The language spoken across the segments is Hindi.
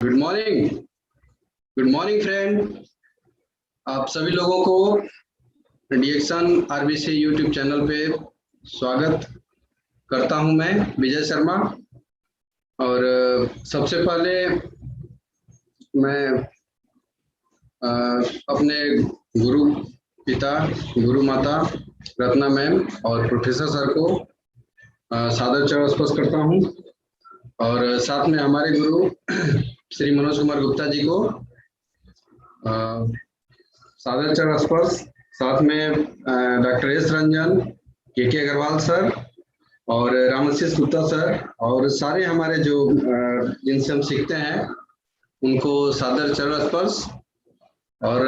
Good morning. Good morning friend. आप सभी लोगों को डीएक्शन आरबीसी यूट्यूब चैनल पे स्वागत करता हूं मैं विजय शर्मा। और सबसे पहले मैं अपने गुरु पिता गुरु माता रत्ना मैम और प्रोफेसर सर को सादर चरण स्पर्श करता हूं। और साथ में हमारे गुरु श्री मनोज कुमार गुप्ता जी को सादर चरण स्पर्श, साथ में डॉक्टर एस रंजन, के अग्रवाल सर और रामाशीष गुप्ता सर और सारे हमारे जो जिनसे हम सीखते हैं उनको सादर चरण स्पर्श। और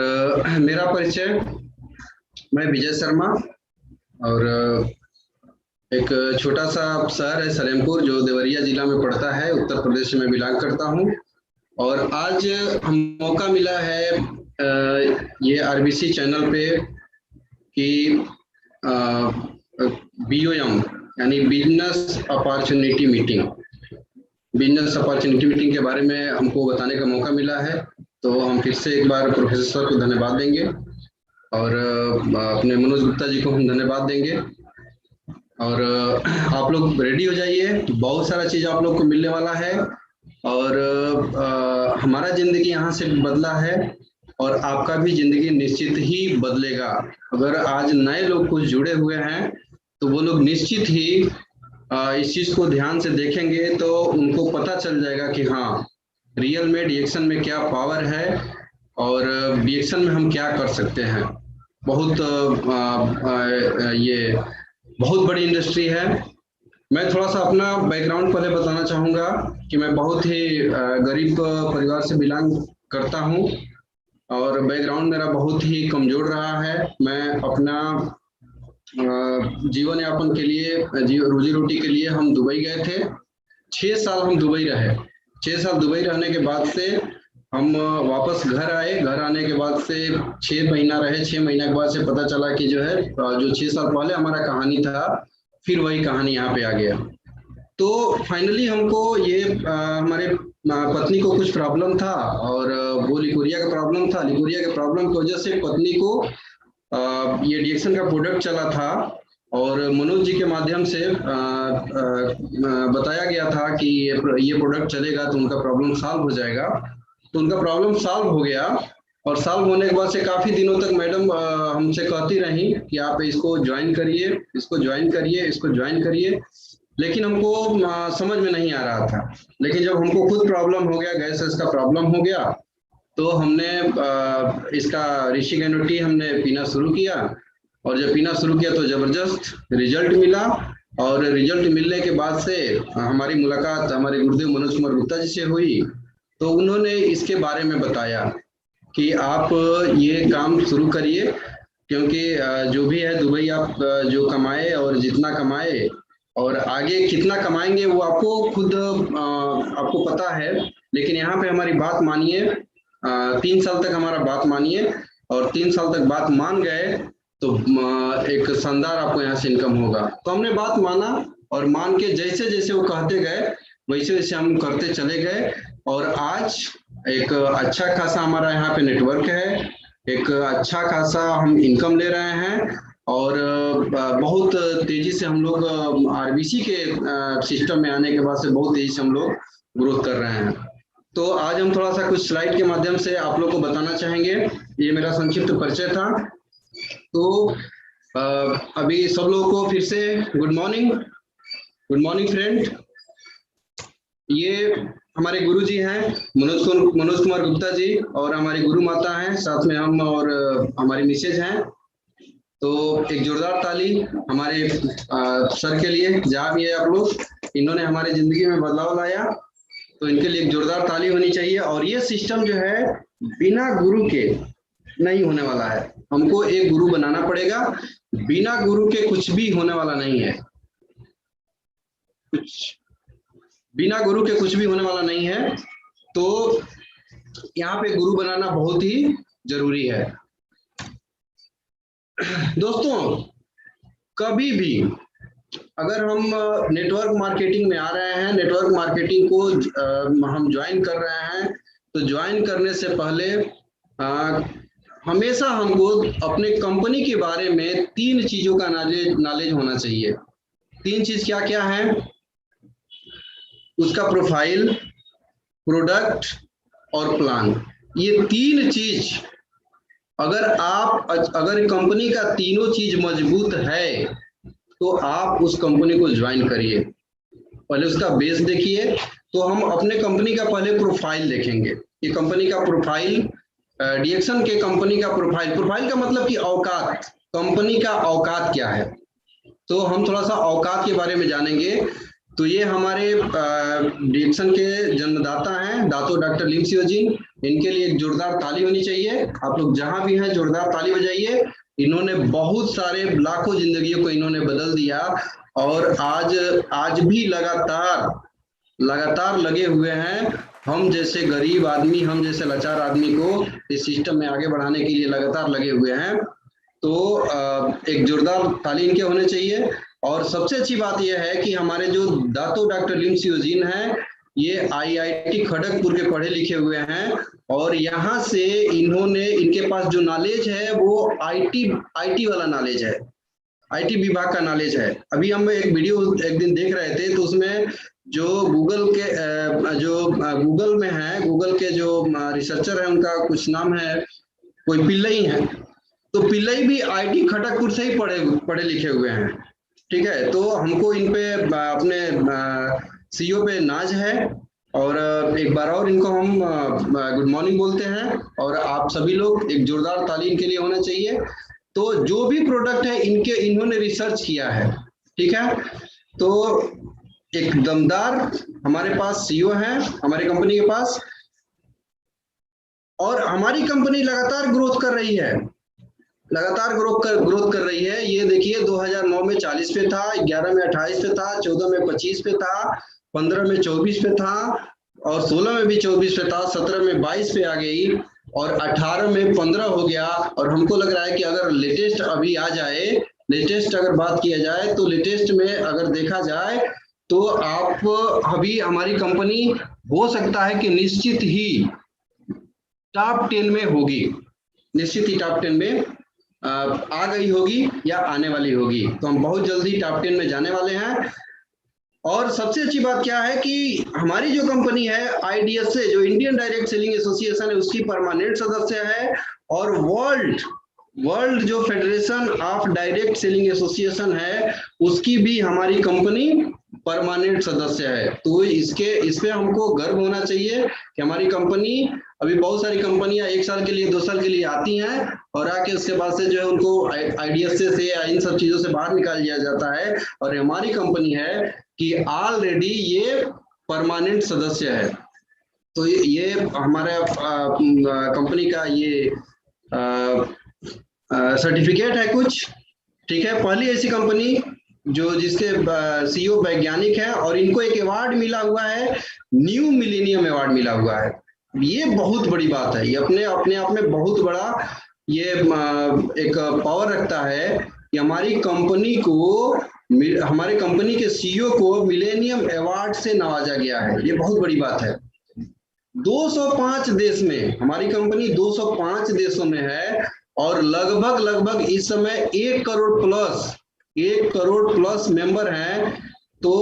मेरा परिचय, मैं विजय शर्मा और एक छोटा सा शहर है सलेमपुर जो देवरिया जिला में पड़ता है, उत्तर प्रदेश में बिलोंग करता हूँ। और आज हम मौका मिला है ये आरबीसी चैनल पे कि BOM यानी बिजनेस अपॉर्चुनिटी मीटिंग के बारे में हमको बताने का मौका मिला है। तो हम फिर से एक बार प्रोफेसर सर को धन्यवाद देंगे और अपने मनोज गुप्ता जी को हम धन्यवाद देंगे। और आप लोग रेडी हो जाइए, बहुत सारा चीज आप लोग को मिलने वाला है। और हमारा जिंदगी यहाँ से बदला है और आपका भी जिंदगी निश्चित ही बदलेगा। अगर आज नए लोग कुछ जुड़े हुए हैं तो वो लोग निश्चित ही इस चीज को ध्यान से देखेंगे तो उनको पता चल जाएगा कि हाँ, रियल में डीएक्शन में क्या पावर है और डीएक्शन में हम क्या कर सकते हैं। बहुत ये बहुत बड़ी इंडस्ट्री है। मैं थोड़ा सा अपना बैकग्राउंड पहले बताना चाहूँगा कि मैं बहुत ही गरीब परिवार से बिलोंग करता हूँ और बैकग्राउंड मेरा बहुत ही कमजोर रहा है। मैं अपना जीवन यापन के लिए, रोजी रोटी के लिए हम दुबई गए थे। 6 साल हम दुबई रहे। 6 साल दुबई रहने के बाद से हम वापस घर आए। घर आने के बाद से 6 महीना रहे। 6 महीना के बाद से पता चला कि जो है जो 6 साल पहले हमारा कहानी था, फिर वही कहानी यहाँ पे आ गया। तो फाइनली हमको ये हमारे पत्नी को कुछ प्रॉब्लम था और वो लिकोरिया का प्रॉब्लम था। लिकोरिया के प्रॉब्लम की वजह से पत्नी को ये डीएक्शन का प्रोडक्ट चला था और मनोज जी के माध्यम से बताया गया था कि ये प्रोडक्ट चलेगा तो उनका प्रॉब्लम सॉल्व हो जाएगा। तो उनका प्रॉब्लम सॉल्व हो गया और सॉल्व होने के बाद से काफी दिनों तक मैडम हमसे कहती रही कि आप इसको ज्वाइन करिए, इसको ज्वाइन करिए, इसको ज्वाइन करिए। लेकिन हमको समझ में नहीं आ रहा था। लेकिन जब हमको खुद प्रॉब्लम हो गया, गैस का प्रॉब्लम हो गया, तो हमने इसका ऋषि गैनुटी हमने पीना शुरू किया। और जब पीना शुरू किया तो जबरदस्त रिजल्ट मिला। और रिजल्ट मिलने के बाद से हमारी मुलाकात हमारे गुरुदेव मनोज कुमार गुप्ता जी से हुई। तो उन्होंने इसके बारे में बताया कि आप ये काम शुरू करिए, क्योंकि जो भी है दुबई आप जो कमाए और जितना कमाए और आगे कितना कमाएंगे वो आपको खुद आपको पता है। लेकिन यहाँ पे हमारी बात मानिए, 3 साल तक हमारा बात मानिए और 3 साल तक बात मान गए तो एक शानदार आपको यहाँ से इनकम होगा। तो हमने बात माना और मान के जैसे जैसे वो कहते गए वैसे वैसे हम करते चले गए। और आज एक अच्छा खासा हमारा यहाँ पे नेटवर्क है, एक अच्छा खासा हम इनकम ले रहे हैं और बहुत तेजी से हम लोग आरबीसी के सिस्टम में आने के बाद से बहुत तेजी से हम लोग ग्रोथ कर रहे हैं। तो आज हम थोड़ा सा कुछ स्लाइड के माध्यम से आप लोग को बताना चाहेंगे। ये मेरा संक्षिप्त परिचय था। तो अभी सब लोगों को फिर से गुड मॉर्निंग फ्रेंड। ये हमारे गुरु जी हैं मनोज कुमार गुप्ता जी, और हमारी गुरु माता हैं, साथ में हम और हमारी मिसेज हैं। तो एक जोरदार ताली हमारे सर के लिए, जहाँ भी है आप लोग, इन्होंने हमारे जिंदगी में बदलाव लाया, तो इनके लिए एक जोरदार ताली होनी चाहिए। और ये सिस्टम जो है बिना गुरु के नहीं होने वाला है, हमको एक गुरु बनाना पड़ेगा। बिना गुरु के कुछ भी होने वाला नहीं है, बिना गुरु के कुछ भी होने वाला नहीं है। तो यहाँ पे गुरु बनाना बहुत ही जरूरी है। दोस्तों, कभी भी अगर हम नेटवर्क मार्केटिंग में आ रहे हैं, नेटवर्क मार्केटिंग को हम ज्वाइन कर रहे हैं, तो ज्वाइन करने से पहले हमेशा हमको अपने कंपनी के बारे में 3 चीजों का नॉलेज होना चाहिए। 3 चीज क्या क्या है? उसका प्रोफाइल, प्रोडक्ट और प्लान। ये 3 चीज अगर कंपनी का तीनों चीज मजबूत है तो आप उस कंपनी को ज्वाइन करिए। पहले उसका बेस देखिए। तो हम अपने कंपनी का पहले प्रोफाइल देखेंगे। ये कंपनी का प्रोफाइल, डीएक्सन के कंपनी का प्रोफाइल का मतलब कि औकात, कंपनी का औकात क्या है। तो हम थोड़ा सा औकात के बारे में जानेंगे। तो ये हमारे डीएक्सन के जन्मदाता हैं, दातो डॉक्टर लिम सियोजिन। इनके लिए एक जोरदार ताली होनी चाहिए। आप लोग जहां भी हैं जोरदार ताली बजाइए। इन्होंने बहुत सारे लाखों जिंदगियों को इन्होंने बदल दिया, और आज भी लगातार लगे हुए हैं। हम जैसे गरीब आदमी, हम जैसे लाचार आदमी को इस सिस्टम में आगे बढ़ाने के लिए लगातार लगे हुए हैं। तो एक जोरदार ताली इनके होने चाहिए। और सबसे अच्छी बात यह है कि हमारे जो दातो डॉक्टर लिम सियोजिन हैं, ये आईआईटी खड़गपुर के पढ़े लिखे हुए हैं, और यहाँ से इनके पास जो नॉलेज है वो आईटी वाला नॉलेज है, आईटी विभाग का नॉलेज है। अभी हम एक वीडियो एक दिन देख रहे थे, तो उसमें जो गूगल में है, गूगल के जो रिसर्चर है, उनका कुछ नाम है, कोई पिल्लई है। तो पिल्लई भी आईटी खड़गपुर से ही पढ़े लिखे हुए हैं। ठीक है, तो हमको इन पे अपने सीईओ पे नाज है। और एक बार और इनको हम गुड मॉर्निंग बोलते हैं। और आप सभी लोग एक जोरदार ताली इनके लिए होना चाहिए। तो जो भी प्रोडक्ट है इन्होंने रिसर्च किया है। ठीक है, तो एक दमदार हमारे पास सीईओ है हमारी कंपनी के पास, और हमारी कंपनी लगातार ग्रोथ कर रही है, लगातार ग्रोथ कर रही है। ये देखिए, 2009 में 40 पे था, 11 में 28 पे था, 14 में 25 पे था, 15 में 24 पे था, और 16 में भी 24 पे था, 17 में 22 पे आ गई, और 18 में 15 हो गया। और हमको लग रहा है कि अगर लेटेस्ट अभी आ जाए, लेटेस्ट अगर बात किया जाए, तो लेटेस्ट में अगर देखा जाए तो आप अभी हमारी कंपनी हो सकता है कि निश्चित ही टॉप 10 में होगी, निश्चित ही टॉप 10 में आ गई होगी या आने वाली होगी। तो हम बहुत जल्दी टॉप 10 में जाने वाले हैं। और सबसे अच्छी बात क्या है कि हमारी जो कंपनी है आईडीएसए, जो इंडियन डायरेक्ट सेलिंग एसोसिएशन है, उसकी परमानेंट सदस्य है। और वर्ल्ड जो federation of direct selling association है, उसकी भी हमारी कंपनी परमानेंट सदस्य है। तो इस पे हमको गर्व होना चाहिए कि हमारी कंपनी, अभी बहुत सारी कंपनियां 1 साल के लिए 2 साल के लिए आती हैं, और आके उसके बाद से जो है उनको आईडीएसए से या इन सब चीजों से बाहर निकाल दिया जाता है। और हमारी कंपनी है कि ऑलरेडी ये परमानेंट सदस्य है। तो ये हमारे कंपनी का ये सर्टिफिकेट है कुछ। ठीक है, पहली ऐसी कंपनी जिसके सीईओ वैज्ञानिक है, और इनको एक अवार्ड मिला हुआ है, न्यू मिलेनियम अवार्ड मिला हुआ है। ये बहुत बड़ी बात है, ये अपने आप में बहुत बड़ा ये एक पावर रखता है कि हमारी कंपनी के सीईओ को मिलेनियम अवार्ड से नवाजा गया है। ये बहुत बड़ी बात है। 205 देश में हमारी कंपनी 205 देशों में है, और लगभग इस समय 1 करोड़ प्लस मेंबर हैं। तो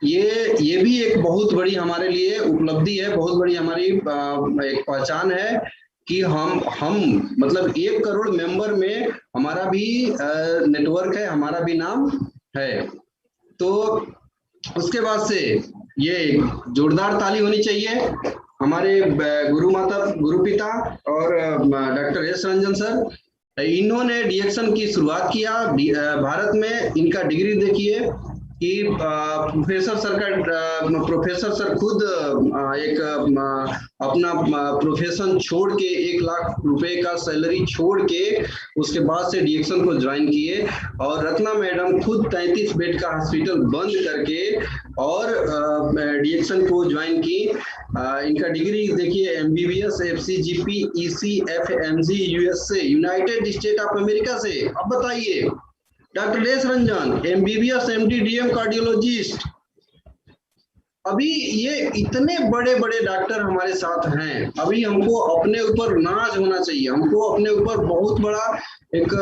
ये भी एक बहुत बड़ी हमारे लिए उपलब्धि है, बहुत बड़ी हमारी एक पहचान है कि हम मतलब 1 करोड़ मेंबर में हमारा भी नेटवर्क है, हमारा भी नाम है। तो उसके बाद से ये जोरदार ताली होनी चाहिए हमारे गुरु माता, गुरु पिता और डॉक्टर एस रंजन सर। इन्होंने डीएक्शन की शुरुआत किया भारत में। इनका डिग्री देखिए कि प्रोफेसर सर खुद एक अपना प्रोफेशन छोड़ के 1 लाख रुपए का सैलरी छोड़ के उसके बाद से डीएक्शन को ज्वाइन किए। और रत्ना मैडम खुद 33 बेड का हॉस्पिटल बंद करके और डीएक्शन को ज्वाइन की। इनका डिग्री देखिए MBBS, FCGP, EC, FMG, USA, United State of America से। अब बताइए doctor S Ranjan MBBS, MD, DM, cardiologist. अभी ये इतने बड़े बड़े डॉक्टर हमारे साथ हैं। अभी हमको अपने ऊपर नाज होना चाहिए, हमको अपने ऊपर बहुत बड़ा एक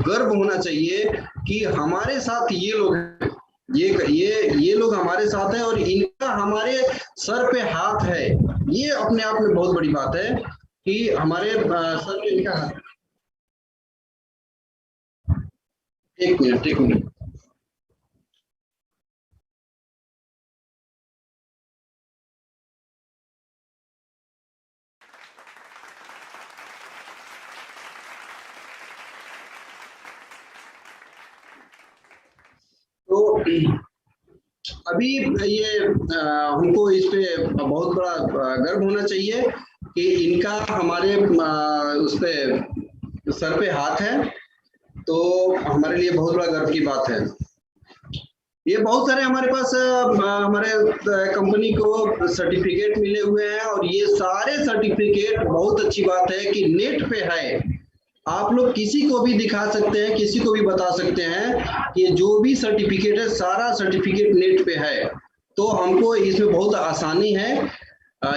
गर्व होना चाहिए कि हमारे साथ ये लोग हैं। ये लोग हमारे साथ हैं और इनका हमारे सर पे हाथ है। ये अपने आप में बहुत बड़ी बात है कि हमारे सर पे इनका हाथ। एक मिनट। तो अभी ये हमको इस पे बहुत बड़ा गर्व होना चाहिए कि इनका हमारे उस पे सर पे हाथ है। तो हमारे लिए बहुत बड़ा गर्व की बात है। ये बहुत सारे हमारे पास हमारे कंपनी को सर्टिफिकेट मिले हुए हैं और ये सारे सर्टिफिकेट, बहुत अच्छी बात है कि नेट पे है। आप लोग किसी को भी दिखा सकते हैं, किसी को भी बता सकते हैं कि जो भी सर्टिफिकेट है सारा सर्टिफिकेट नेट पे है। तो हमको इसमें बहुत आसानी है।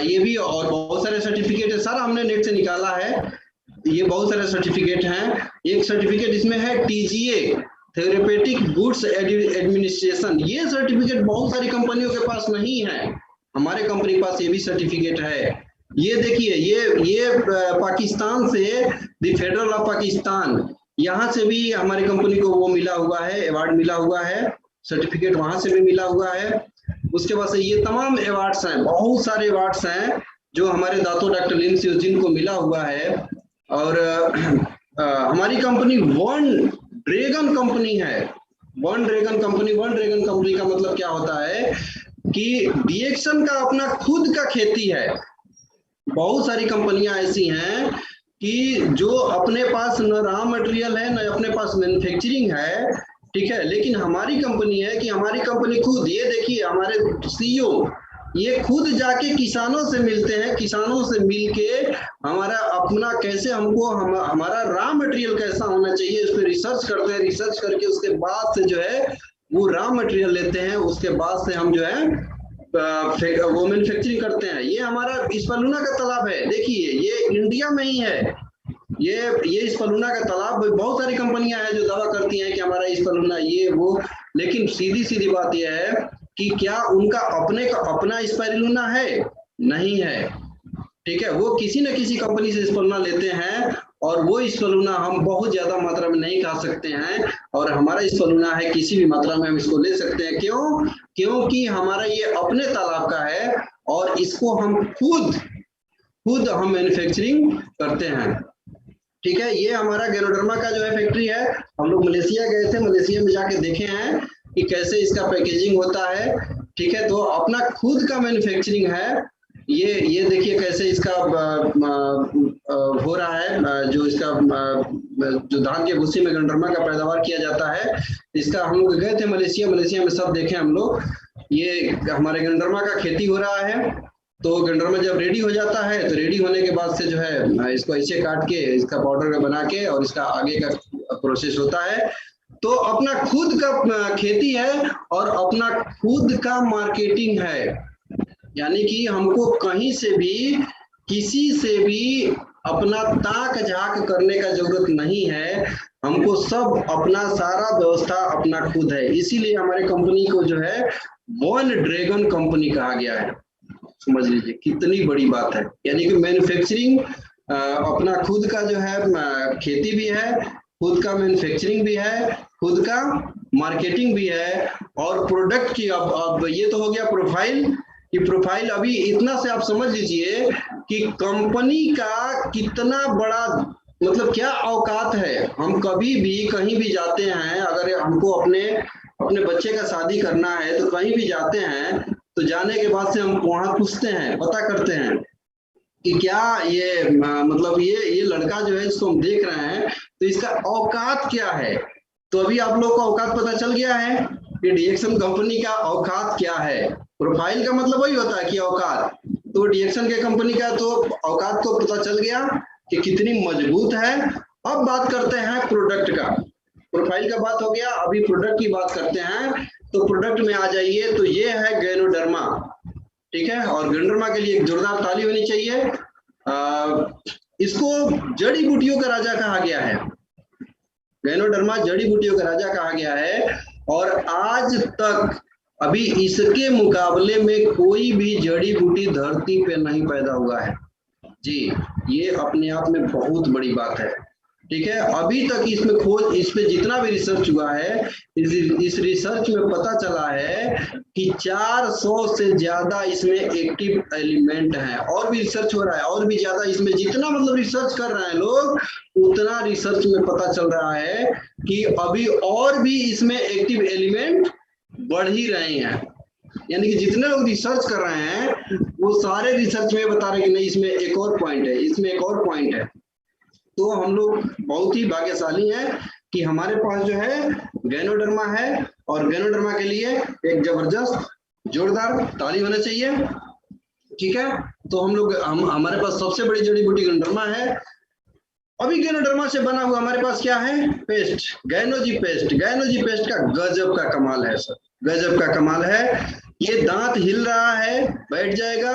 ये भी और बहुत सारे सर्टिफिकेट है, सारा हमने नेट से निकाला है। ये बहुत सारे सर्टिफिकेट हैं। एक सर्टिफिकेट इसमें है टीजीए, थेरेपेटिक गुड्स एडमिनिस्ट्रेशन। ये सर्टिफिकेट बहुत सारी कंपनियों के पास नहीं है, हमारे कंपनी के पास ये भी सर्टिफिकेट है। ये देखिए ये पाकिस्तान से द फेडरल ऑफ पाकिस्तान, यहाँ से भी हमारी कंपनी को वो मिला हुआ है, अवार्ड मिला हुआ है, सर्टिफिकेट वहां से भी मिला हुआ है। उसके बाद से ये तमाम अवार्ड्स हैं, बहुत सारे अवार्ड्स हैं जो हमारे दातो डॉक्टर लिन सियोजिन को मिला हुआ है। और हमारी कंपनी वन ड्रैगन कंपनी है। वन ड्रैगन कंपनी का मतलब क्या होता है कि डीएक्शन का अपना खुद का खेती है। बहुत सारी कंपनियां ऐसी हैं कि जो अपने पास न रॉ मटेरियल है न अपने पास मैन्युफैक्चरिंग है, ठीक है, लेकिन हमारी कंपनी है कि हमारी कंपनी खुद, ये देखिए हमारे सीईओ ये खुद जाके किसानों से मिलते हैं, किसानों से मिलके हमारा अपना कैसे हमको हमारा रॉ मटेरियल कैसा होना चाहिए उस पर रिसर्च करते हैं। रिसर्च करके उसके बाद से जो है वो रॉ मटेरियल लेते हैं, उसके बाद से हम जो है वो मैन्युफैक्चरिंग करते हैं। ये हमारा स्पलूना का तालाब है, देखिए ये इंडिया में ही है। ये स्पलूना का तालाब, बहुत सारी कंपनियां हैं जो दावा करती हैं कि हमारा स्पलूना ये वो, लेकिन सीधी बात यह है कि क्या उनका अपने का अपना स्पाइरुलिना है? नहीं है, ठीक है। वो किसी न किसी कंपनी से स्पलूना लेते हैं और वो स्पलूना हम बहुत ज्यादा मात्रा में नहीं खा सकते हैं, और हमारा स्पलूना है किसी भी मात्रा में हम इसको ले सकते हैं। क्यों? क्योंकि हमारा ये अपने तालाब का है और इसको हम खुद हम मैन्युफैक्चरिंग करते हैं, ठीक है। ये हमारा गैनोडर्मा का जो है फैक्ट्री है। हम लोग मलेशिया गए थे, मलेशिया में जाके देखे हैं कि कैसे इसका पैकेजिंग होता है, ठीक है। तो अपना खुद का मैन्युफैक्चरिंग है। ये देखिए कैसे इसका हो रहा है, जो इसका जो धान के भूसी में गंडरमा का पैदावार किया जाता है, इसका हम लोग गए थे मलेशिया में सब देखे हम लोग। ये हमारे गंडरमा का खेती हो रहा है। तो गंडरमा जब रेडी हो जाता है तो रेडी होने के बाद से जो है इसको ऐसे काट के इसका पाउडर बना के और इसका आगे का प्रोसेस होता है। तो अपना खुद का खेती है और अपना खुद का मार्केटिंग है, यानी कि हमको कहीं से भी किसी से भी अपना ताक झाक करने का जरूरत नहीं है। हमको सब अपना सारा व्यवस्था अपना खुद है। इसीलिए हमारे कंपनी को जो है वन ड्रैगन कंपनी कहा गया है। समझ लीजिए कितनी बड़ी बात है, यानी कि मैन्युफैक्चरिंग अपना खुद का जो है खेती भी है, खुद का मैन्युफैक्चरिंग भी है, खुद का मार्केटिंग भी है और प्रोडक्ट की। अब ये तो हो गया प्रोफाइल कि प्रोफाइल अभी इतना से आप समझ लीजिए कि कंपनी का कितना बड़ा मतलब क्या औकात है। हम कभी भी कहीं भी जाते हैं, अगर हमको अपने अपने बच्चे का शादी करना है तो कहीं भी जाते हैं तो जाने के बाद से हम वहां पूछते हैं, पता करते हैं कि क्या ये मतलब ये लड़का जो है जिसको हम देख रहे हैं तो इसका औकात क्या है। तो अभी आप लोग को औकात पता चल गया है कि डीएक्सएन कंपनी का औकात क्या है। प्रोफाइल का मतलब वही होता है कि औकात, तो डीएक्सएन के कंपनी का तो औकात को पता चल गया कि कितनी मजबूत है। अब बात करते हैं प्रोडक्ट का। प्रोफाइल का बात हो गया, अभी प्रोडक्ट की बात करते हैं। तो प्रोडक्ट में आ जाइए, तो ये है गैनोडर्मा, ठीक है। और गैनोडर्मा के लिए एक जोरदार ताली होनी चाहिए। इसको जड़ी बूटियों का राजा कहा गया है। गैनोडर्मा जड़ी बूटियों का राजा कहा गया है और आज तक अभी इसके मुकाबले में कोई भी जड़ी बूटी धरती पे नहीं पैदा हुआ है जी। ये अपने आप में बहुत बड़ी बात है, ठीक है। अभी तक इसमें खोज, इस पे जितना भी रिसर्च हुआ है, इस रिसर्च में पता चला है कि 400 से ज्यादा इसमें एक्टिव एलिमेंट हैं। और भी रिसर्च हो रहा है, और भी ज्यादा इसमें, जितना मतलब रिसर्च कर रहे हैं लोग उतना रिसर्च में पता चल रहा है कि अभी और भी इसमें एक्टिव एलिमेंट बढ़ ही रहे हैं। यानी कि जितने लोग रिसर्च कर रहे हैं वो सारे रिसर्च में बता रहे हैं कि नहीं इसमें एक और पॉइंट है, इसमें एक और पॉइंट है। तो हम लोग बहुत ही भाग्यशाली हैं कि हमारे पास जो है गैनोडर्मा है। और गैनोडर्मा के लिए एक जबरदस्त जोरदार ताली होना चाहिए, ठीक है। तो हमारे पास सबसे बड़ी जड़ी बूटी गैनोडर्मा है। अभी गैनोडर्मा से बना हुआ हमारे पास क्या है, पेस्ट, गैनोजी पेस्ट। गैनोजी पेस्ट का गजब का कमाल है सर, गजब का कमाल है। ये दांत हिल रहा है, बैठ जाएगा।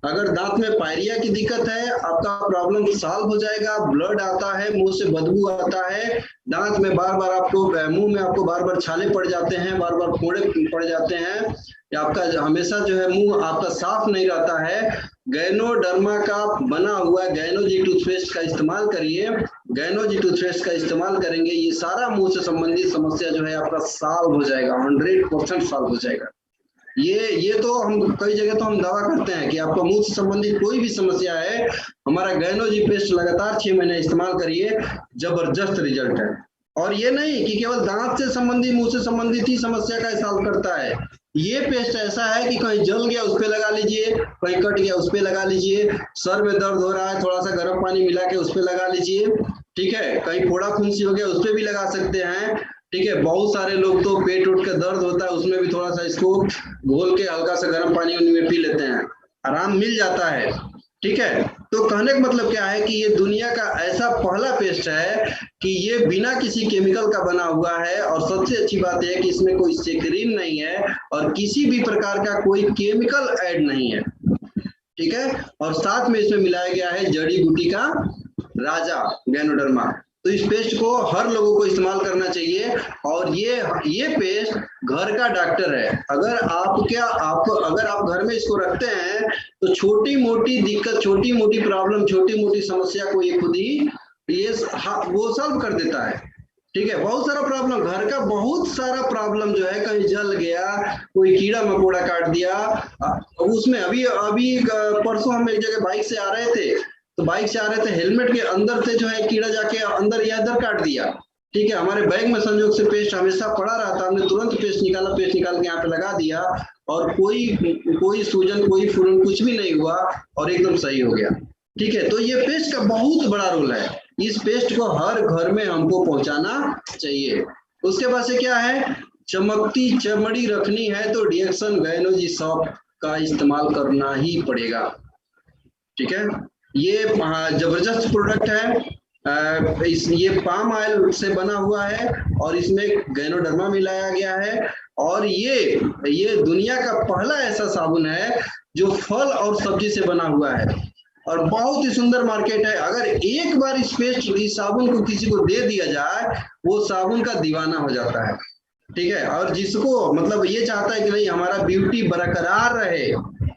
अगर दांत में पायरिया की दिक्कत है, आपका प्रॉब्लम सॉल्व हो जाएगा। ब्लड आता है, मुंह से बदबू आता है, दांत में बार बार आपको, मुंह में आपको बार बार छाले पड़ जाते हैं, बार बार फोड़े पड़ जाते हैं, या आपका हमेशा जो है मुंह आपका साफ नहीं रहता है। गैनोडर्मा का बना हुआ गैनोजी टूथपेस्ट का इस्तेमाल करिए। गैनोजी टूथपेस्ट का इस्तेमाल करेंगे, ये सारा मुंह से संबंधित समस्या जो है आपका सॉल्व हो जाएगा, 100% सॉल्व हो जाएगा। ये तो हम कई जगह तो हम दावा करते हैं कि आपका मुंह से संबंधित कोई भी समस्या है, हमारा गैनोजी पेस्ट लगातार 6 महीने इस्तेमाल करिए, जबरदस्त रिजल्ट है। और ये नहीं कि केवल दांत से संबंधित, मुंह से संबंधित ही समस्या का सॉल्व करता है। ये पेस्ट ऐसा है कि कहीं जल गया उस पे लगा लीजिए, कहीं कट गया उस पे लगा लीजिए, सर में दर्द हो रहा है थोड़ा सा गर्म पानी मिला के उस पे लगा लीजिए, ठीक है। कहीं फोड़ा फुंसी हो गया उस पे भी लगा सकते हैं, ठीक है। बहुत सारे लोग तो पेट उठ का दर्द होता है उसमें भी थोड़ा सा इसको घोल के हल्का सा गर्म पानी में पी लेते हैं, आराम मिल जाता है, ठीक है। तो कहने का मतलब क्या है कि ये दुनिया का ऐसा पहला पेस्ट है कि ये बिना किसी केमिकल का बना हुआ है। और सबसे अच्छी बात है कि इसमें कोई सेक्रीन नहीं है और किसी भी प्रकार का कोई केमिकल ऐड नहीं है, ठीक है। और साथ में इसमें मिलाया गया है जड़ी बूटी का राजा गैनोडर्मा। तो इस पेस्ट को हर लोगों को इस्तेमाल करना चाहिए। और ये पेस्ट घर का डॉक्टर है। अगर आप घर में इसको रखते हैं तो छोटी मोटी दिक्कत, छोटी मोटी प्रॉब्लम, छोटी मोटी समस्या को ये खुद ही वो सॉल्व कर देता है, ठीक है। बहुत सारा प्रॉब्लम, घर का बहुत सारा प्रॉब्लम जो है, कहीं जल गया, कोई कीड़ा मकोड़ा काट दिया, उसमें अभी परसों हम एक जगह बाइक से आ रहे थे, तो बाइक से आ रहे थे, हेलमेट के अंदर से जो है कीड़ा जाके अंदर या इधर काट दिया, ठीक है। हमारे बैग में संयोग से पेस्ट हमेशा पड़ा रहा था, हमने तुरंत पेस्ट निकाल के यहाँ पे लगा दिया और कोई सूजन, कोई फूलन कुछ भी नहीं हुआ और एकदम सही हो गया, ठीक है। तो ये पेस्ट का बहुत बड़ा रोल है। इस पेस्ट को हर घर में हमको पहुंचाना चाहिए। उसके बाद से क्या है, चमकती चमड़ी रखनी है तो डीएक्सएन गैनोजी सॉफ्ट का इस्तेमाल करना ही पड़ेगा, ठीक है। ये जबरदस्त प्रोडक्ट है। ये पाम ऑयल से बना हुआ है और इसमें गैनोडर्मा मिलाया गया है। और ये दुनिया का पहला ऐसा साबुन है जो फल और सब्जी से बना हुआ है और बहुत ही सुंदर मार्केट है। अगर एक बार इस साबुन को किसी को दे दिया जाए, वो साबुन का दीवाना हो जाता है, ठीक है। और जिसको मतलब ये चाहता है कि नहीं हमारा ब्यूटी बरकरार रहे।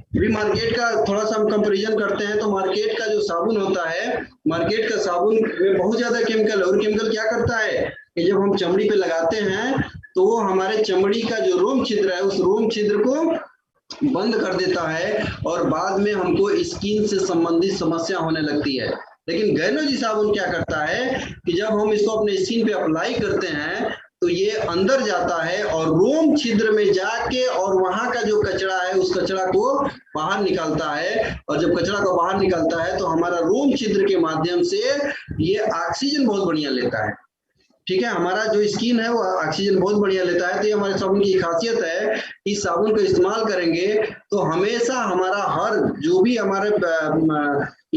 अभी मार्केट का थोड़ा सा हम कंपैरिजन करते हैं तो मार्केट का जो साबुन होता है, मार्केट का साबुन में बहुत ज्यादा केमिकल है। और केमिकल क्या करता है कि जब हम चमड़ी पे लगाते हैं तो वो हमारे चमड़ी का जो रोम छिद्र है उस रोम छिद्र को बंद कर देता है और बाद में हमको स्किन से संबंधित समस्या होने लगती है। लेकिन गैनोजी साबुन क्या करता है कि जब हम इसको अपने स्किन पे अप्लाई करते हैं तो ये अंदर जाता है और रोम छिद्र में जाके और वहां का जो कचरा है उस कचरा को बाहर निकालता है, और जब कचरा को बाहर निकालता है तो हमारा रोम छिद्र के माध्यम से ये ऑक्सीजन बहुत बढ़िया लेता है। ठीक है, हमारा जो स्किन है वो ऑक्सीजन बहुत बढ़िया लेता है। तो ये हमारे साबुन की खासियत है। इस साबुन को इस्तेमाल करेंगे तो हमेशा हमारा हर जो भी हमारे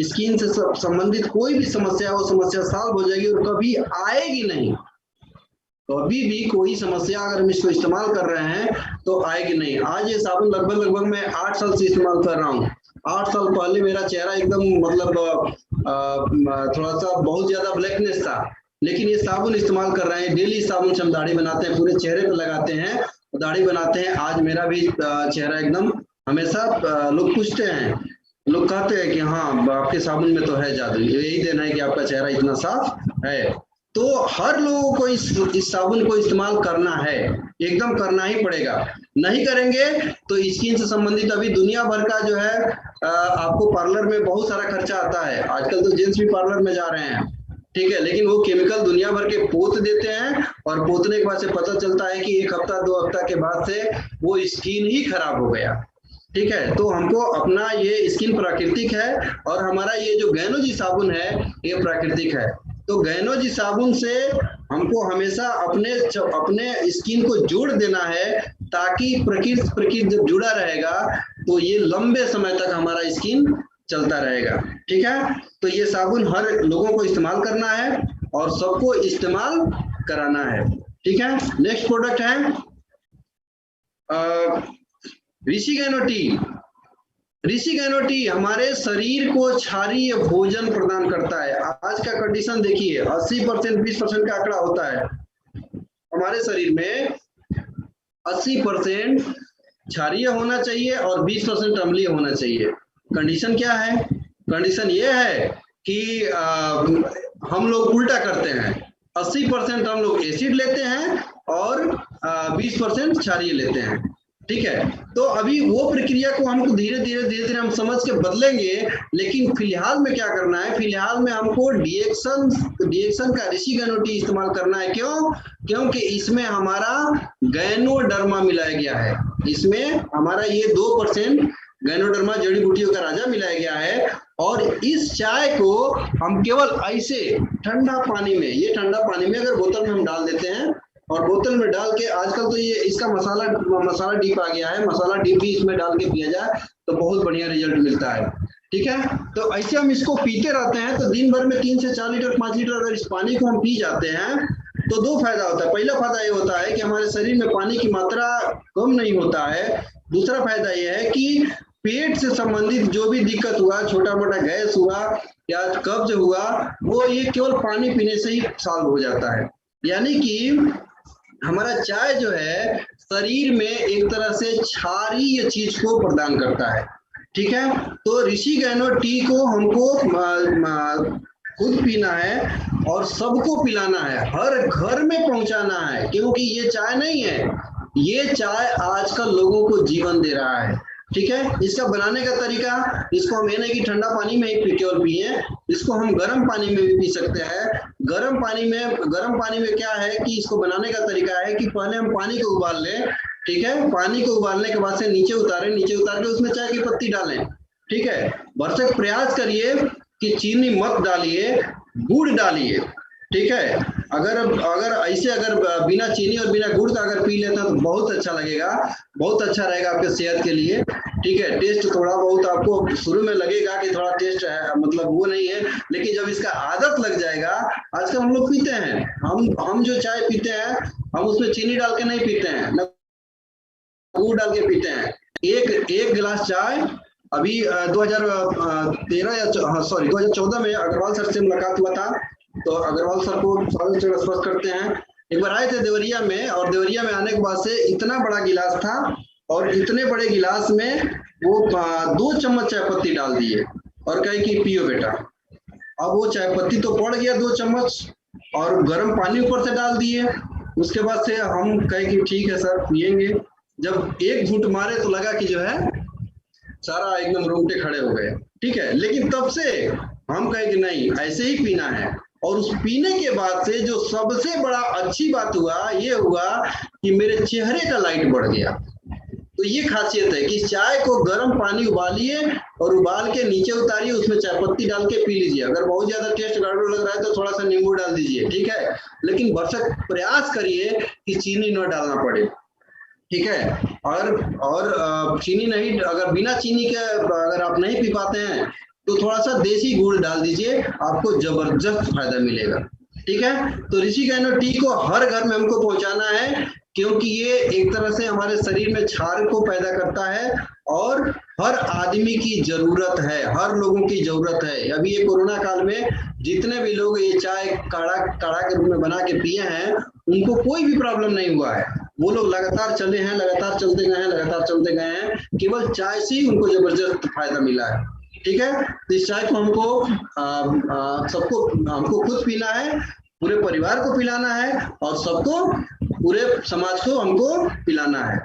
स्किन से संबंधित कोई भी समस्या वो समस्या सॉल्व हो जाएगी और कभी आएगी नहीं। कभी भी कोई समस्या अगर हम इसको इस्तेमाल कर रहे हैं तो आएगी नहीं। आज ये साबुन लगभग मैं 8 साल से इस्तेमाल कर रहा हूँ। 8 साल पहले मेरा चेहरा एकदम मतलब थोड़ा सा बहुत ज्यादा ब्लैकनेस था, लेकिन ये साबुन इस्तेमाल कर रहे हैं। डेली साबुन से हम दाढ़ी बनाते हैं, पूरे चेहरे पे लगाते हैं, दाढ़ी बनाते हैं। आज मेरा भी चेहरा एकदम, हमेशा लोग पूछते हैं, लोग कहते हैं कि हाँ आपके साबुन में तो है जादू, यही देना है कि आपका चेहरा इतना साफ है। तो हर लोगों को इस साबुन को इस्तेमाल करना है, एकदम करना ही पड़ेगा। नहीं करेंगे तो स्किन से संबंधित अभी दुनिया भर का जो है आपको पार्लर में बहुत सारा खर्चा आता है। आजकल तो जेंट्स भी पार्लर में जा रहे हैं, ठीक है, लेकिन वो केमिकल दुनिया भर के पोत देते हैं और पोतने के बाद से पता चलता है कि 1 हफ्ता 2 हफ्ता के बाद से वो स्किन ही खराब हो गया। ठीक है, तो हमको अपना ये स्किन प्राकृतिक है और हमारा ये जो गैनोजी साबुन है ये प्राकृतिक है। तो गैनोजी साबुन से हमको हमेशा अपने स्किन को जोड़ देना है, ताकि प्रकृति जब जुड़ा रहेगा तो ये लंबे समय तक हमारा स्किन चलता रहेगा। ठीक है, तो ये साबुन हर लोगों को इस्तेमाल करना है और सबको इस्तेमाल कराना है। ठीक है, नेक्स्ट प्रोडक्ट है ऋषि गैनो टी। ऋषि गैनो टी हमारे शरीर को क्षारीय भोजन प्रदान करता है। आज का कंडीशन देखिए, 80% 20% का आंकड़ा होता है। हमारे शरीर में 80% क्षारीय होना चाहिए और 20% अम्लीय होना चाहिए। कंडीशन क्या है? कंडीशन ये है कि हम लोग उल्टा करते हैं। 80% हम लोग एसिड लेते हैं और 20% क्षारीय लेते हैं। ठीक है, तो अभी वो प्रक्रिया को हमको धीरे धीरे हम समझ के बदलेंगे। लेकिन फिलहाल में क्या करना है, फिलहाल में हमको डीएक्सन का ऋषि गैनो टी इस्तेमाल करना है। क्यों? क्योंकि इसमें हमारा गैनोडर्मा मिलाया गया है। इसमें हमारा ये 2% गैनोडर्मा जड़ी बूटियों का राजा मिलाया गया है। और इस चाय को हम केवल ऐसे ठंडा पानी में, ये ठंडा पानी में अगर बोतल में हम डाल देते हैं और बोतल में डाल के, आजकल तो ये इसका मसाला डीप आ गया है, मसाला डीप भी इसमें डाल के पिया जाए तो बहुत बढ़िया रिजल्ट मिलता है। ठीक है, तो ऐसे हम इसको पीते रहते हैं तो दिन भर में 3 से 4 लीटर 5 लीटर अगर इस पानी को हम पी जाते हैं तो 2 फायदा होता है। पहला फायदा ये होता है कि हमारे शरीर में पानी की मात्रा कम नहीं होता है। दूसरा फायदा ये है कि पेट से संबंधित जो भी दिक्कत हुआ, छोटा मोटा गैस हुआ या कब्ज हुआ, वो ये केवल पानी पीने से ही सॉल्व हो जाता है। यानी कि हमारा चाय जो है शरीर में एक तरह से क्षारीय चीज को प्रदान करता है। ठीक है, तो ऋषि गैनो टी को हमको खुद पीना है और सबको पिलाना है, हर घर में पहुंचाना है। क्योंकि ये चाय नहीं है, ये चाय आजकल लोगों को जीवन दे रहा है। ठीक है, इसका बनाने का तरीका, इसको हम ये नहीं कि ठंडा पानी में ही केवल पिए, इसको हम गर्म पानी में भी पी सकते हैं। गर्म पानी में क्या है कि इसको बनाने का तरीका है कि पहले हम पानी को उबाल लें। ठीक है, पानी को उबालने के बाद से नीचे उतार के उसमें चाय की पत्ती डालें। ठीक है, भरसक प्रयास करिए कि चीनी मत डालिए, गुड़ डालिए। ठीक है, अगर ऐसे बिना चीनी और बिना गुड़ का अगर पी लेते हैं तो बहुत अच्छा लगेगा, बहुत अच्छा रहेगा आपके सेहत के लिए। ठीक है, टेस्ट थोड़ा बहुत आपको शुरू में लगेगा कि थोड़ा टेस्ट है, मतलब वो नहीं है, लेकिन जब इसका आदत लग जाएगा, आजकल हम लोग पीते हैं, हम जो चाय पीते हैं हम उसमें चीनी डाल के नहीं पीते हैं, न गुड़ डाल के पीते हैं। एक गिलास चाय अभी 2014 में अग्रवाल सर से मुलाकात हुआ था, तो अग्रवाल सर को स्पष्ट करते हैं। एक बार आए थे देवरिया में, और देवरिया में आने के बाद से इतना बड़ा गिलास था और इतने बड़े गिलास में वो 2 चम्मच चाय पत्ती डाल दिए और कहे कि पियो बेटा। अब वो चाय पत्ती तो पड़ गया 2 चम्मच और गर्म पानी ऊपर से डाल दिए, उसके बाद से हम कहे कि ठीक है सर पियेंगे। जब एक घूंट मारे तो लगा कि जो है सारा एकदम रोंगटे खड़े हो गए, ठीक है। लेकिन तब से हम कहे कि नहीं ऐसे ही पीना है। और उस पीने के बाद से जो सबसे बड़ा अच्छी बात हुआ ये हुआ कि मेरे चेहरे का लाइट बढ़ गया। तो ये खासियत है कि चाय को गर्म पानी उबालिए और उबाल के नीचे उतारिए, उसमें चाय पत्ती डाल के पी लीजिए। अगर बहुत ज्यादा टेस्ट गड़बड़ लग रहा है तो थोड़ा सा नींबू डाल दीजिए, ठीक है। लेकिन भरसक प्रयास करिए कि चीनी न डालना पड़े, ठीक है। और चीनी नहीं, अगर बिना चीनी के अगर आप नहीं पी पाते हैं तो थोड़ा सा देसी गुड़ डाल दीजिए, आपको जबरदस्त फायदा मिलेगा, ठीक है। तो ऋषि गैनो टी को हर घर में हमको पहुंचाना है, क्योंकि ये एक तरह से हमारे शरीर में क्षार को पैदा करता है और हर आदमी की जरूरत है, हर लोगों की जरूरत है। अभी ये कोरोना काल में जितने भी लोग ये चाय काढ़ा काढ़ा के रूप में बना के पिए हैं उनको कोई भी प्रॉब्लम नहीं हुआ है। वो लोग लगातार चले हैं, लगातार चलते गए हैं, लगातार चलते गए हैं, केवल चाय से ही उनको जबरदस्त फायदा मिला है, ठीक है। तो इस चाय को हमको खुद पीना है, पूरे परिवार को पिलाना है और सबको, पूरे समाज को हमको पिलाना है,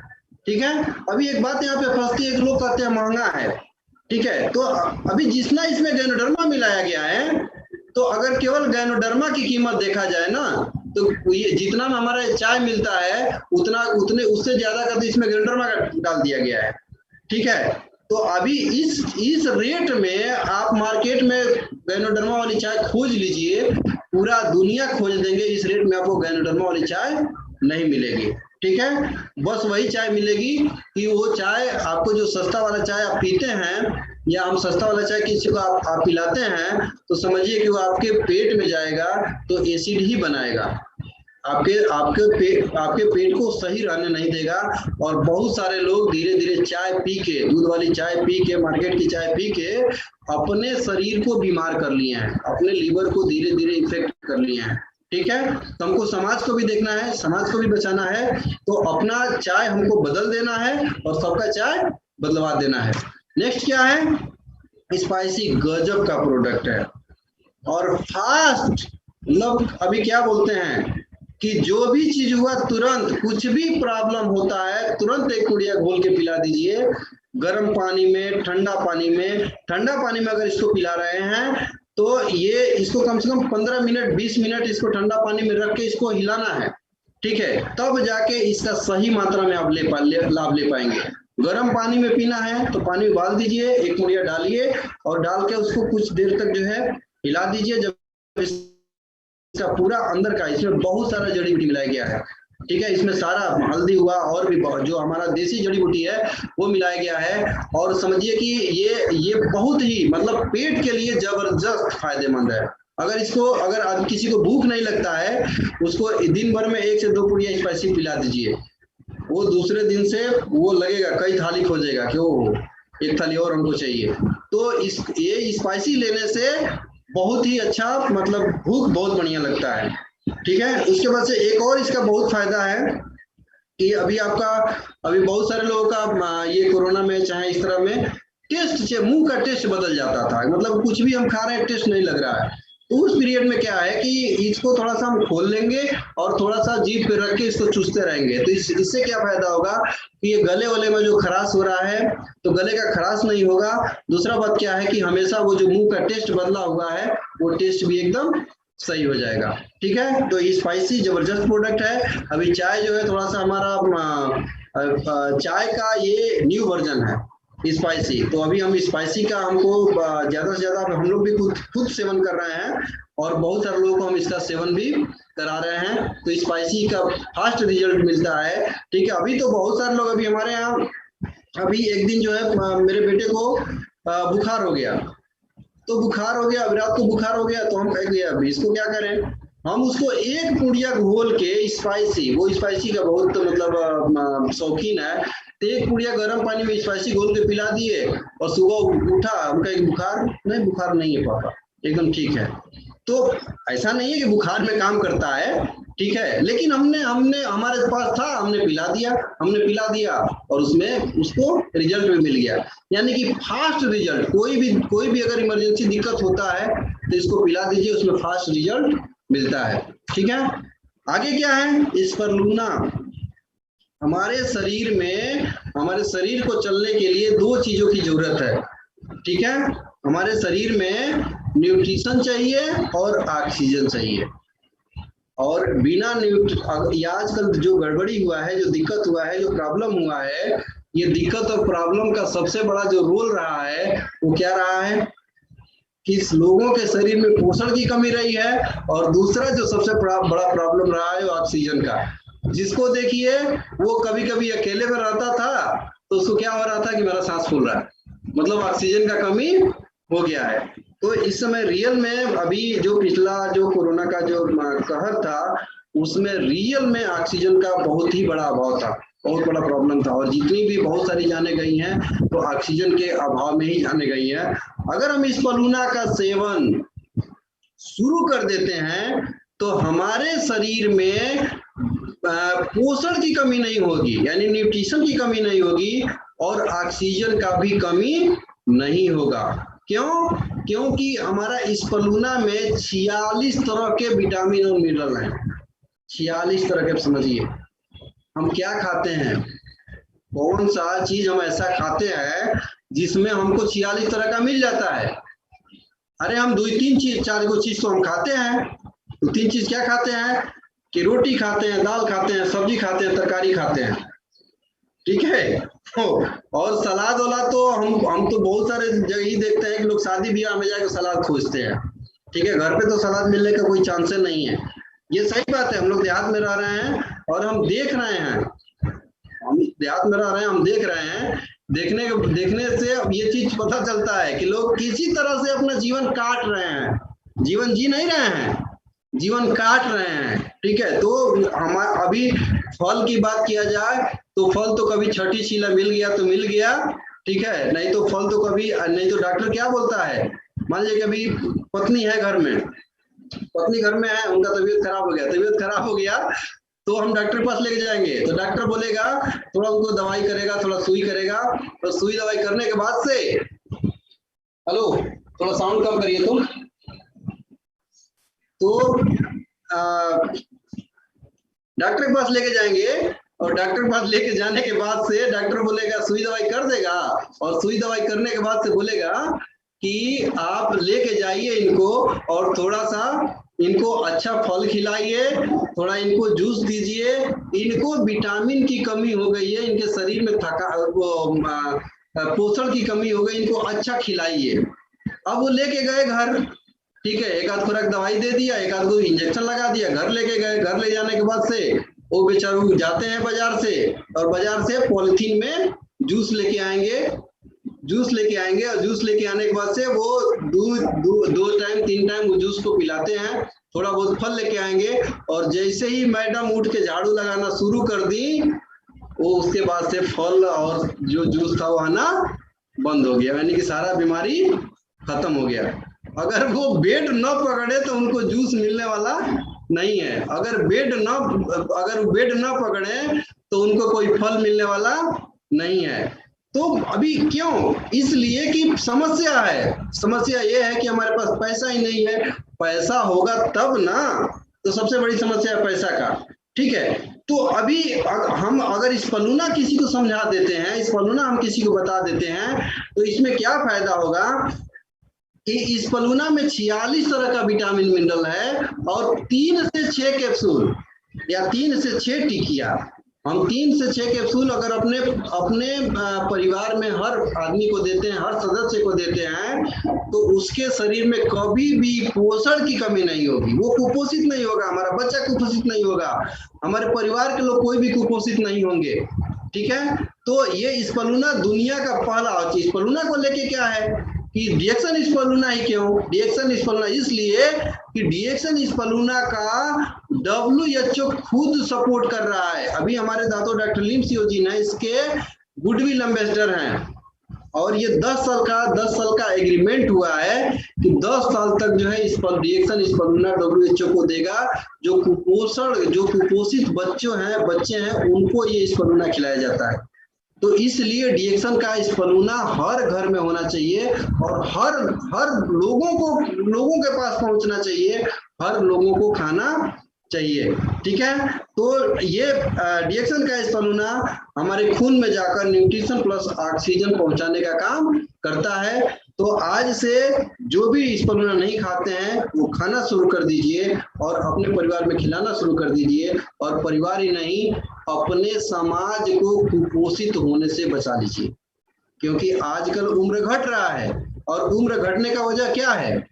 ठीक है। अभी एक बात यहाँ पे फंसती है कि लोग कहते हैं महंगा है, ठीक है। तो अभी जितना इसमें गैनोडर्मा मिलाया गया है, तो अगर केवल गैनोडर्मा की कीमत देखा जाए ना, तो ये जितना में हमारा चाय मिलता है उतने उससे ज्यादा का तो इसमें गैनोडर्मा डाल दिया गया है, ठीक है। तो अभी इस रेट में आप मार्केट में गैनोडर्मा वाली चाय खोज लीजिए, पूरा दुनिया खोज देंगे, इस रेट में आपको गैनोडर्मा वाली चाय नहीं मिलेगी, ठीक है। बस वही चाय मिलेगी कि वो चाय आपको जो सस्ता वाला चाय आप पीते हैं, या हम सस्ता वाला चाय किसी को आप पिलाते हैं, तो समझिए कि वो आपके पेट में जाएगा तो एसिड ही बनाएगा, आपके पेट को सही रहने नहीं देगा। और बहुत सारे लोग धीरे धीरे चाय पी के, दूध वाली चाय पी के, मार्केट की चाय पी के अपने शरीर को बीमार कर लिए हैं, अपने लीवर को धीरे धीरे इफेक्ट कर लिए हैं, ठीक है। तो हमको समाज को भी देखना है, समाज को भी बचाना है, तो अपना चाय हमको बदल देना है और सबका चाय बदलवा देना है। नेक्स्ट क्या है, स्पाइसी गजब का प्रोडक्ट है और फास्ट, मतलब अभी क्या बोलते हैं कि जो भी चीज हुआ तुरंत, कुछ भी प्रॉब्लम होता है तुरंत एक कुड़िया घोल के पिला दीजिए, गर्म पानी में, ठंडा पानी में। ठंडा पानी में अगर इसको पिला रहे हैं तो ये इसको कम से कम 15 मिनट 20 मिनट इसको ठंडा पानी में रख के इसको हिलाना है, ठीक है। तब जाके इसका सही मात्रा में आप लाभ ले पाएंगे। गर्म पानी में पीना है तो पानी उबाल दीजिए, एक मुड़िया डालिए और डाल के उसको कुछ देर तक जो है हिला दीजिए। जब इसका पूरा अंदर का, इसमें बहुत सारा जड़ी बूटी मिलाया गया है, ठीक है। इसमें सारा हल्दी हुआ और भी जो हमारा देसी जड़ी बूटी है वो मिलाया गया है। और समझिए कि ये बहुत ही, मतलब पेट के लिए जबरदस्त फायदेमंद है। अगर किसी को भूख नहीं लगता है, उसको दिन भर में 1 से 2 पुड़िया स्पाइसी पिला दीजिए, वो दूसरे दिन से वो लगेगा कई थाली खोजेगा कि ओ एक थाली और हमको चाहिए। तो ये स्पाइसी लेने से बहुत ही अच्छा, मतलब भूख बहुत बढ़िया लगता है, ठीक है। उसके बाद से एक और इसका बहुत फायदा है कि अभी बहुत सारे लोगों का ये कोरोना में चाहे इस तरह में टेस्ट से मुंह का टेस्ट बदल जाता था, मतलब कुछ भी हम खा रहे हैं टेस्ट नहीं लग रहा है। तो उस पीरियड में क्या है कि इसको थोड़ा सा हम खोल लेंगे और थोड़ा सा जीभ पे रख के इसको चूसते रहेंगे, तो इससे क्या फायदा होगा कि ये गले वाले में जो खराश हो रहा है तो गले का खराश नहीं होगा। दूसरा बात क्या है कि हमेशा वो जो मुंह का टेस्ट बदला हुआ है वो टेस्ट भी एकदम सही हो जाएगा, ठीक है। तो ये स्पाइसी जबरदस्त प्रोडक्ट है। अभी चाय जो है थोड़ा सा हमारा चाय का ये न्यू वर्जन है स्पाइसी, तो अभी हम स्पाइसी का हमको ज्यादा से ज्यादा हम लोग भी खुद सेवन कर रहे हैं और बहुत सारे लोगों को हम इसका सेवन भी करा रहे हैं। तो स्पाइसी का फास्ट रिजल्ट मिलता है, ठीक है। अभी तो बहुत सारे लोग, अभी हमारे यहाँ अभी एक दिन जो है मेरे बेटे को बुखार हो गया, तो बुखार हो गया, विराट को बुखार हो गया, तो हम कह गया अभी इसको क्या करें, हम उसको एक पुड़िया घोल के स्पाइसी, वो स्पाइसी का बहुत मतलब शौकीन है, तो एक पुड़िया गर्म पानी में स्पाइसी घोल के पिला दिए और सुबह उठा, हमका बुखार नहीं है पापा, एकदम ठीक है। तो ऐसा नहीं है कि बुखार में काम करता है, ठीक है, लेकिन हमने हमारे पास था, हमने पिला दिया और उसमें उसको रिजल्ट भी मिल गया। यानी कि फास्ट रिजल्ट, कोई भी अगर इमरजेंसी दिक्कत होता है तो इसको पिला दीजिए, उसमें फास्ट रिजल्ट मिलता है, ठीक है। आगे क्या है स्परुलिना। हमारे शरीर को चलने के लिए दो चीजों की जरूरत है, ठीक है। हमारे शरीर में न्यूट्रिशन चाहिए और ऑक्सीजन चाहिए। और बिना ये आजकल जो गड़बड़ी हुआ है, जो दिक्कत हुआ है, जो प्रॉब्लम हुआ है, ये दिक्कत और प्रॉब्लम का सबसे बड़ा जो रोल रहा है वो क्या रहा है कि लोगों के शरीर में पोषण की कमी रही है। और दूसरा जो सबसे बड़ा प्रॉब्लम रहा है वो ऑक्सीजन का। जिसको देखिए वो कभी कभी अकेले में रहता था तो उसको क्या हो रहा था कि मेरा सांस फूल रहा है, मतलब ऑक्सीजन का कमी हो गया है। तो इस समय रियल में अभी जो पिछला जो कोरोना का जो कहर था उसमें रियल में ऑक्सीजन का बहुत ही बड़ा अभाव था, बहुत बड़ा प्रॉब्लम था। और जितनी भी बहुत सारी जाने गई हैं तो ऑक्सीजन के अभाव में ही जाने गई हैं। अगर हम स्पलूना का सेवन शुरू कर देते हैं तो हमारे शरीर में पोषण की कमी नहीं होगी, यानी न्यूट्रिशन की कमी नहीं होगी और ऑक्सीजन का भी कमी नहीं होगा। क्यों? क्योंकि हमारा स्पलूना में 46 तरह के विटामिन और मिनरल हैं। 46 तरह के, समझिए हम क्या खाते हैं, कौन सा चीज हम ऐसा खाते हैं जिसमें हमको 46 तरह का मिल जाता है। अरे हम 2-3 चीज 4 चीज तो हम खाते हैं। तो 3 चीज क्या खाते हैं कि रोटी खाते हैं, दाल खाते हैं, सब्जी खाते हैं, तरकारी खाते हैं, ठीक है। और सलाद वाला तो हम तो बहुत सारे जगह ही देखते हैं कि लोग शादी ब्याह में जाकर सलाद खोजते हैं, ठीक है। घर पे तो सलाद मिलने का कोई चांस नहीं है। ये सही बात है, हम लोग देहात में रह रहे हैं और हम देख रहे हैं, हम देहात में रह रहे हैं, हम देख रहे हैं। देखने से ये चीज पता चलता है कि लोग किसी तरह से अपना जीवन काट रहे हैं, जीवन जी नहीं रहे हैं, जीवन काट रहे हैं, ठीक है। तो हम अभी फल की बात किया जाए तो फल तो कभी छठी शीला मिल गया तो मिल गया, ठीक है, नहीं तो फल तो कभी नहीं। तो डॉक्टर क्या बोलता है, मान लीजिए कि अभी पत्नी है घर में, पत्नी घर में है, उनका तबीयत खराब हो गया तो हम डॉक्टर के पास लेके जाएंगे तो डॉक्टर बोलेगा, थोड़ा उनको दवाई करेगा, थोड़ा सुई करेगा, तो सुई दवाई करने के बाद से, हेलो थोड़ा साउंड कम करिए तुम। तो डॉक्टर के पास लेके जाएंगे और डॉक्टर के पास लेके जाने के बाद से डॉक्टर बोलेगा, सुई दवाई कर देगा, और सुई दवाई करने के बाद से बोलेगा कि आप लेके जाइए इनको और थोड़ा सा इनको अच्छा फल खिलाइए, थोड़ा इनको जूस दीजिए, इनको विटामिन की कमी हो गई है, इनके शरीर में पोषण की कमी हो गई, इनको अच्छा खिलाइए। अब वो लेके गए घर, ठीक है, एक आध खुराक दवाई दे दिया, एक आध को इंजेक्शन लगा दिया, घर लेके गए। घर ले जाने के बाद से वो बेचारे जाते हैं बाजार से, और बाजार से पॉलिथीन में जूस लेके आएंगे, और जूस लेके आने के बाद से वो 2 टाइम 3 टाइम वो जूस को पिलाते हैं। थोड़ा बहुत फल लेके आएंगे और जैसे ही मैडम उठ के झाड़ू लगाना शुरू कर दी, वो उसके बाद से फल और जो जूस था वो आना बंद हो गया, यानी कि सारा बीमारी खत्म हो गया। अगर वो बेड न पकड़े तो उनको जूस मिलने वाला नहीं है, अगर बेड न पकड़े तो उनको कोई फल मिलने वाला नहीं है। तो अभी क्यों? इसलिए कि समस्या ये है कि हमारे पास पैसा ही नहीं है। पैसा होगा तब ना, तो सबसे बड़ी समस्या है पैसा का, ठीक है। तो अभी हम अगर स्पलूना किसी को समझा देते हैं, स्पलूना हम किसी को बता देते हैं, तो इसमें क्या फायदा होगा कि स्पलूना में 46 तरह का विटामिन मिनरल है और 3 से 6 कैप्सूल या 3 से 6 टिकिया, हम 3 से 6 कैप्सूल अगर अपने परिवार में हर आदमी को देते हैं, हर सदस्य को देते हैं, तो उसके शरीर में कभी भी पोषण की कमी नहीं होगी, वो कुपोषित नहीं होगा, हमारा बच्चा कुपोषित नहीं होगा, हमारे परिवार के लोग कोई भी कुपोषित नहीं होंगे, ठीक है। तो ये स्पलूना दुनिया का पहला, स्पलूना को लेके क्या है कि डीएक्सन स्पलूना ही क्यों, डीएक्सन स्पलूना इसलिए कि डीएक्सन स्पलूना का WHO खुद सपोर्ट कर रहा है। अभी हमारे दादो डॉक्टर लिम सियो जी ने इसके गुडविल एम्बेसडर हैं और ये 10 साल का एग्रीमेंट हुआ है कि 10 साल तक जो है इस पर डीएक्सन स्पलूना WHO को देगा। जो कुपोषित बच्चे हैं उनको ये स्पलूना खिलाया जाता है। तो इसलिए डीएक्सन का स्पलूना हर घर में होना चाहिए और हर लोगों के पास पहुंचना चाहिए, हर लोगों को खाना चाहिए। ठीक है, तो ये डीएक्सन का स्पलूना हमारे खून में जाकर न्यूट्रिशन प्लस ऑक्सीजन पहुंचाने का काम करता है। तो आज से जो भी स्पलूना नहीं खाते हैं वो खाना शुरू कर दीजिए और अपने परिवार में खिलाना शुरू कर दीजिए, और परिवार ही नहीं अपने समाज को कुपोषित होने से बचा लीजिए। क्योंकि आजकल उम्र घट रहा है, और उम्र घटने का वजह क्या है?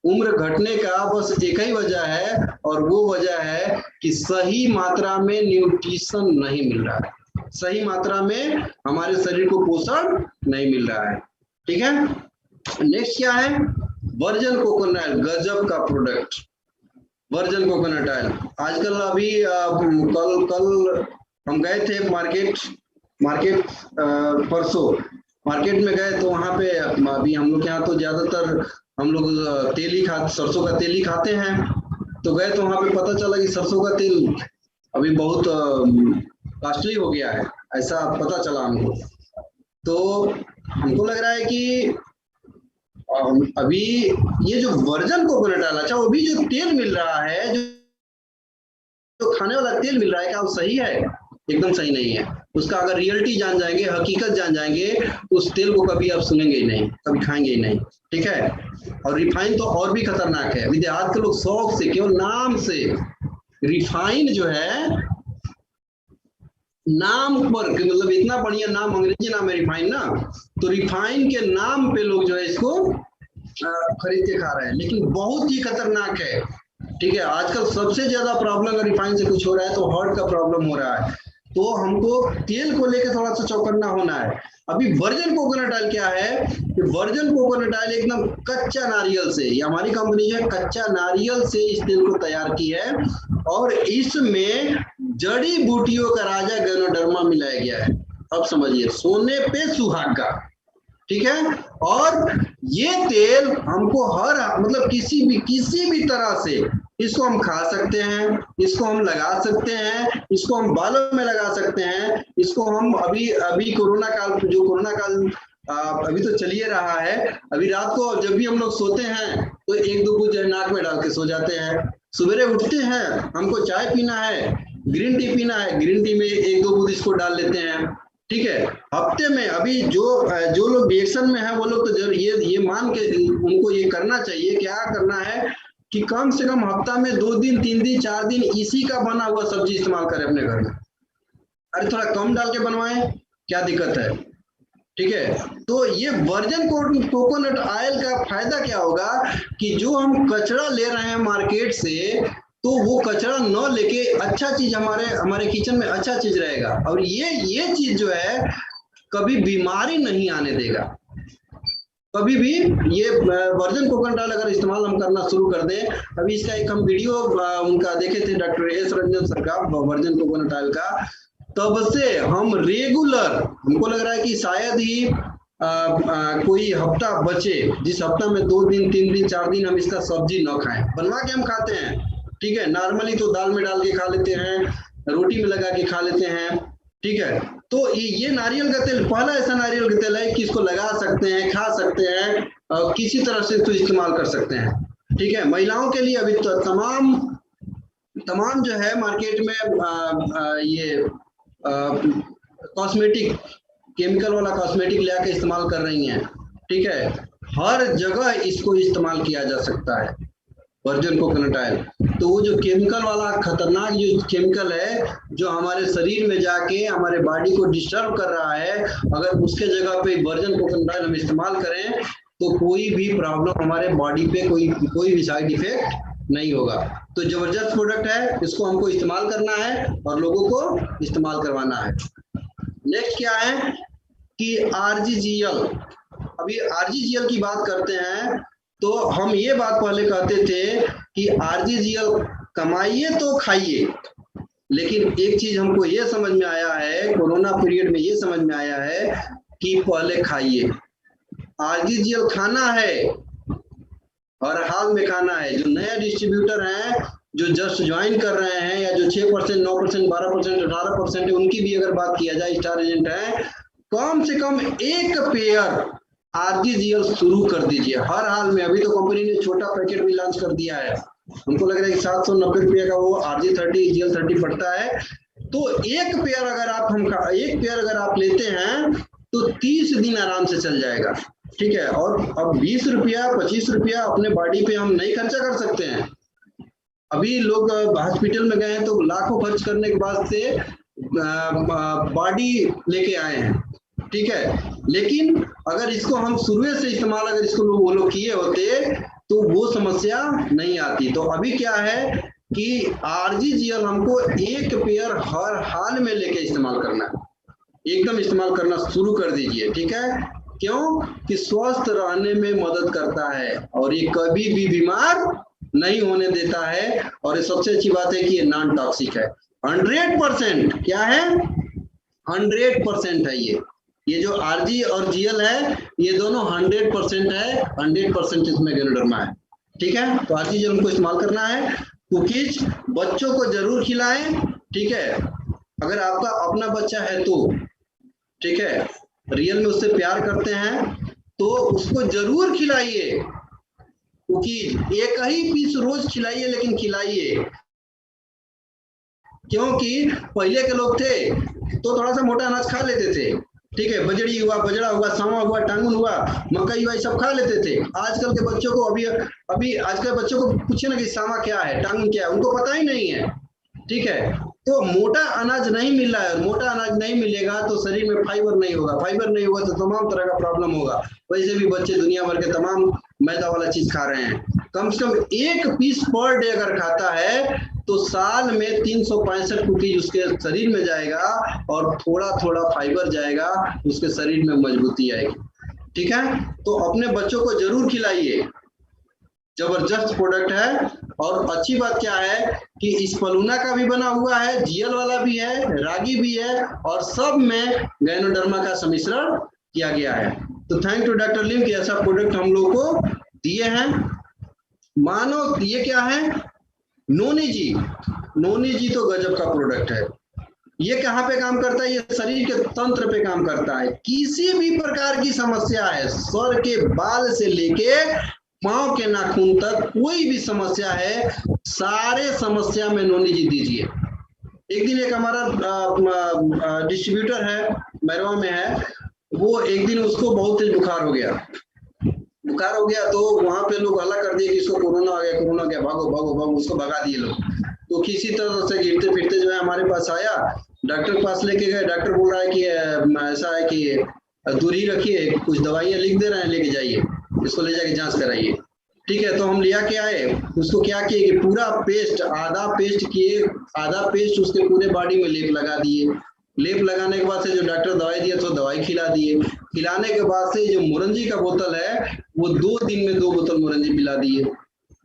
उम्र घटने का बस एक ही वजह है, और वो वजह है कि सही मात्रा में न्यूट्रिशन नहीं मिल रहा है, सही मात्रा में हमारे शरीर को पोषण नहीं मिल रहा है। ठीक है, नेक्स्ट क्या है? वर्जिन कोकोनट ऑयल, गजब का प्रोडक्ट वर्जिन कोकोनट ऑयल। आजकल अभी कल हम गए थे मार्केट परसों मार्केट में गए, तो वहाँ पे अभी हम लोग यहाँ तो ज्यादातर हम लोग तेल ही सरसों का तेल ही खाते हैं। तो गए तो वहाँ पे पता चला कि सरसों का तेल अभी बहुत कॉस्टली हो गया है, ऐसा पता चला हमको। तो हमको लग रहा है कि अभी ये जो वर्जिन कोकोनट ऑयल, अच्छा वो भी जो तेल मिल रहा है, जो खाने वाला तेल मिल रहा है, क्या वो सही है? एकदम सही नहीं है। उसका अगर रियलिटी जान जाएंगे, हकीकत जान जाएंगे, उस तेल को कभी आप सुनेंगे ही नहीं, कभी खाएंगे ही नहीं। ठीक है, और रिफाइन तो और भी खतरनाक है। अभी आज के लोग शौक से, केवल नाम से रिफाइन जो है, नाम पर, मतलब इतना बढ़िया नाम, अंग्रेजी नाम है रिफाइन ना, तो रिफाइन के नाम पे लोग जो है इसको खरीद के खा रहे हैं, लेकिन बहुत ही खतरनाक है। ठीक है, आजकल सबसे ज्यादा प्रॉब्लम अगर रिफाइन से कुछ हो रहा है तो हार्ट का प्रॉब्लम हो रहा है। तो हमको तेल को लेकर थोड़ा सा चौकन्ना होना है। अभी वर्जिन कोकोनट ऑयल क्या है कि वर्जिन कोकोनट ऑयल एकदम कच्चा नारियल से, ये हमारी कंपनी है, कच्चा नारियल से इस तेल को तैयार की है, और इसमें जड़ी बूटियों का राजा गैनोडर्मा मिलाया गया है। अब समझिए, सोने पे सुहागा। ठीक है, और ये तेल हमको हर, मतलब किसी भी तरह से इसको हम खा सकते हैं, इसको हम लगा सकते हैं, इसको हम बालों में लगा सकते हैं, इसको हम अभी कोरोना काल अभी तो चलिए रहा है। अभी रात को जब भी हम लोग सोते हैं तो एक दो बूंद नाक में डाल के सो जाते हैं। सवेरे उठते हैं, हमको चाय पीना है, ग्रीन टी पीना है, ग्रीन टी में एक दो बूंद इसको डाल लेते हैं। ठीक है, हफ्ते में अभी जो लोग रिएक्शन में है वो लोग तो ये मान के उनको ये करना चाहिए, क्या करना है कि कम से कम हफ्ता में 2 दिन 3 दिन 4 दिन इसी का बना हुआ सब्जी इस्तेमाल करें अपने घर में। अरे थोड़ा कम डाल के बनवाएं, क्या दिक्कत है? ठीक है, तो ये वर्जिन कोकोनट ऑयल का फायदा क्या होगा कि जो हम कचरा ले रहे हैं मार्केट से, तो वो कचरा न लेके अच्छा चीज हमारे किचन में अच्छा चीज रहेगा, और ये चीज जो है कभी बीमारी नहीं आने देगा कभी भी। ये वर्जिन कोकोनट ऑयल अगर इस्तेमाल हम करना शुरू कर दें, अभी इसका एक हम वीडियो उनका देखे थे, डॉक्टर एस रंजन सर का, वर्जिन कोकोनट ऑयल का, तब से हम रेगुलर, हमको लग रहा है कि शायद ही कोई हफ्ता बचे जिस हफ्ता में 2 दिन 3 दिन 4 दिन हम इसका सब्जी न खाएं। बनवा के हम खाते हैं, ठीक है, नॉर्मली तो दाल में डाल के खा लेते हैं, रोटी में लगा के खा लेते हैं। ठीक है, तो ये नारियल का तेल पहला ऐसा नारियल का तेल है कि इसको लगा सकते हैं, खा सकते हैं, किसी तरह से तो इस्तेमाल कर सकते हैं। ठीक है, महिलाओं के लिए अभी तो तमाम जो है मार्केट में ये कॉस्मेटिक, केमिकल वाला कॉस्मेटिक ले आके इस्तेमाल कर रही हैं। ठीक है, हर जगह इसको इस्तेमाल किया जा सकता है वर्जिन कोकोनट ऑयल। तो वो जो केमिकल वाला खतरनाक जो केमिकल है जो हमारे शरीर में जाके हमारे बॉडी को डिस्टर्ब कर रहा है, अगर उसके जगह पे वर्जिन कोकोनट ऑयल हम इस्तेमाल करें तो कोई भी प्रॉब्लम हमारे बॉडी पे, कोई भी साइड इफेक्ट नहीं होगा। तो जबरदस्त प्रोडक्ट है, इसको हमको इस्तेमाल करना है और लोगों को इस्तेमाल करवाना है। नेक्स्ट क्या है कि आरजीजीएल। अभी आरजीजीएल की बात करते हैं तो हम ये बात पहले कहते थे कि आरजीजीएल कमाइए तो खाइए, लेकिन एक चीज हमको ये समझ में आया है, कोरोना पीरियड में ये समझ में आया है कि पहले खाइए। आरजीजीएल खाना है और हाल में खाना है। जो नए डिस्ट्रीब्यूटर हैं जो जस्ट ज्वाइन कर रहे हैं, या जो 6%, 9%, 12%, 18% है, उनकी भी अगर बात किया जाए, स्टार एजेंट है, कम से कम एक पेयर आरजीजीएल शुरू कर दीजिए हर हाल में। अभी तो कंपनी ने छोटा पैकेट भी लॉन्च कर दिया है, हमको लग रहा है कि 790 रुपये का वो RG30 GL30 पड़ता है। तो एक पेयर अगर आप लेते हैं तो 30 दिन आराम से चल जाएगा, ठीक है। और अब 20 रुपया 25 रुपया अपने बॉडी पे हम नहीं खर्चा कर सकते हैं। अभी लोग हॉस्पिटल में गए हैं तो लाखों खर्च करने के बाद से बॉडी लेके आए हैं, ठीक है। लेकिन अगर इसको हम शुरू से इस्तेमाल अगर इसको वो लोग किए होते तो वो समस्या नहीं आती। तो अभी क्या है कि RGGL हमको एक पेयर हर हाल में लेके इस्तेमाल करना है, एकदम इस्तेमाल करना शुरू कर दीजिए, ठीक है। क्यों कि स्वस्थ रहने में मदद करता है और ये कभी भी बीमार नहीं होने देता है। और ये सबसे अच्छी बात है कि ये नॉन टॉक्सिक है, 100%। क्या है? 100% है ये जो RG और GL है ये दोनों 100% है, 100% इसमें गैनोडर्मा है, ठीक है। तो RGGL हमको इस्तेमाल करना है। कुकीज बच्चों को जरूर खिलाएं, ठीक है। अगर आपका अपना बच्चा है तो, ठीक है, रियल में उससे प्यार करते हैं तो उसको जरूर खिलाइए कुकीज। एक ही पीस रोज खिलाइए, लेकिन खिलाइए। क्योंकि पहले के लोग थे तो थोड़ा सा मोटा अनाज खा लेते थे, ठीक है। बजड़ी हुआ, बजड़ा हुआ, सावा हुआ, टांगुन हुआ, मकई हुआ, सब खा लेते थे। आजकल के बच्चों को अभी आजकल बच्चों को पूछे ना कि सावा क्या है, टांगुन क्या है, उनको पता ही नहीं है, ठीक है। तो मोटा अनाज नहीं मिल रहा है, मोटा अनाज नहीं मिलेगा तो शरीर में फाइबर नहीं होगा, फाइबर नहीं होगा तो तमाम तरह का प्रॉब्लम होगा। वैसे भी बच्चे दुनिया भर के तमाम मैदा वाला चीज खा रहे हैं। कम से कम एक पीस पर डे अगर खाता है तो साल में 365 कुकीज उसके शरीर में जाएगा और थोड़ा थोड़ा फाइबर जाएगा, उसके शरीर में मजबूती आएगी, ठीक है। तो अपने बच्चों को जरूर खिलाइए, जबरदस्त प्रोडक्ट है। और अच्छी बात क्या है कि इस स्पलूना का भी बना हुआ है, GL वाला भी है, रागी भी है, और सब में गैनोडर्मा का सम्मिश्रण किया गया है। तो थैंक यू डॉक्टर लिम कि ऐसा प्रोडक्ट हम लोग को दिए हैं। मानो ये क्या है, नोनी जी तो गजब का प्रोडक्ट है। ये कहाँ पे काम करता है? ये शरीर के तंत्र पे काम करता है। किसी भी प्रकार की समस्या है, सर के बाल से लेके पांव के नाखून तक कोई भी समस्या है, सारे समस्या में नोनी जी दीजिए। एक दिन एक हमारा डिस्ट्रीब्यूटर है, मैरवा में है, वो एक दिन उसको बहुत तेज बुखार हो गया तो वहां पे लोग हल्ला कर दिए कि इसको कोरोना आ गया, भागो भागो भागो, उसको भगा दिए लोग। तो किसी तरह से गिरते फिरते जो है हमारे पास आया, डॉक्टर के पास लेके गए। डॉक्टर बोल रहा है कि ऐसा है कि दूरी रखिए, कुछ दवाइयां लिख दे रहे हैं, लेके जाइए, इसको ले जाके जांच कराइए, ठीक है। तो हम लिया के आए, उसको क्या किए कि पूरा पेस्ट, आधा पेस्ट उसके पूरे बॉडी में लेप लगा दिए। लेप लगाने के बाद से जो डॉक्टर दवाई दिया तो दवाई खिला दिए। खिलाने के बाद से जो मुरंजी का बोतल है वो 2 दिन में 2 बोतल मुरंजी पिला दिए,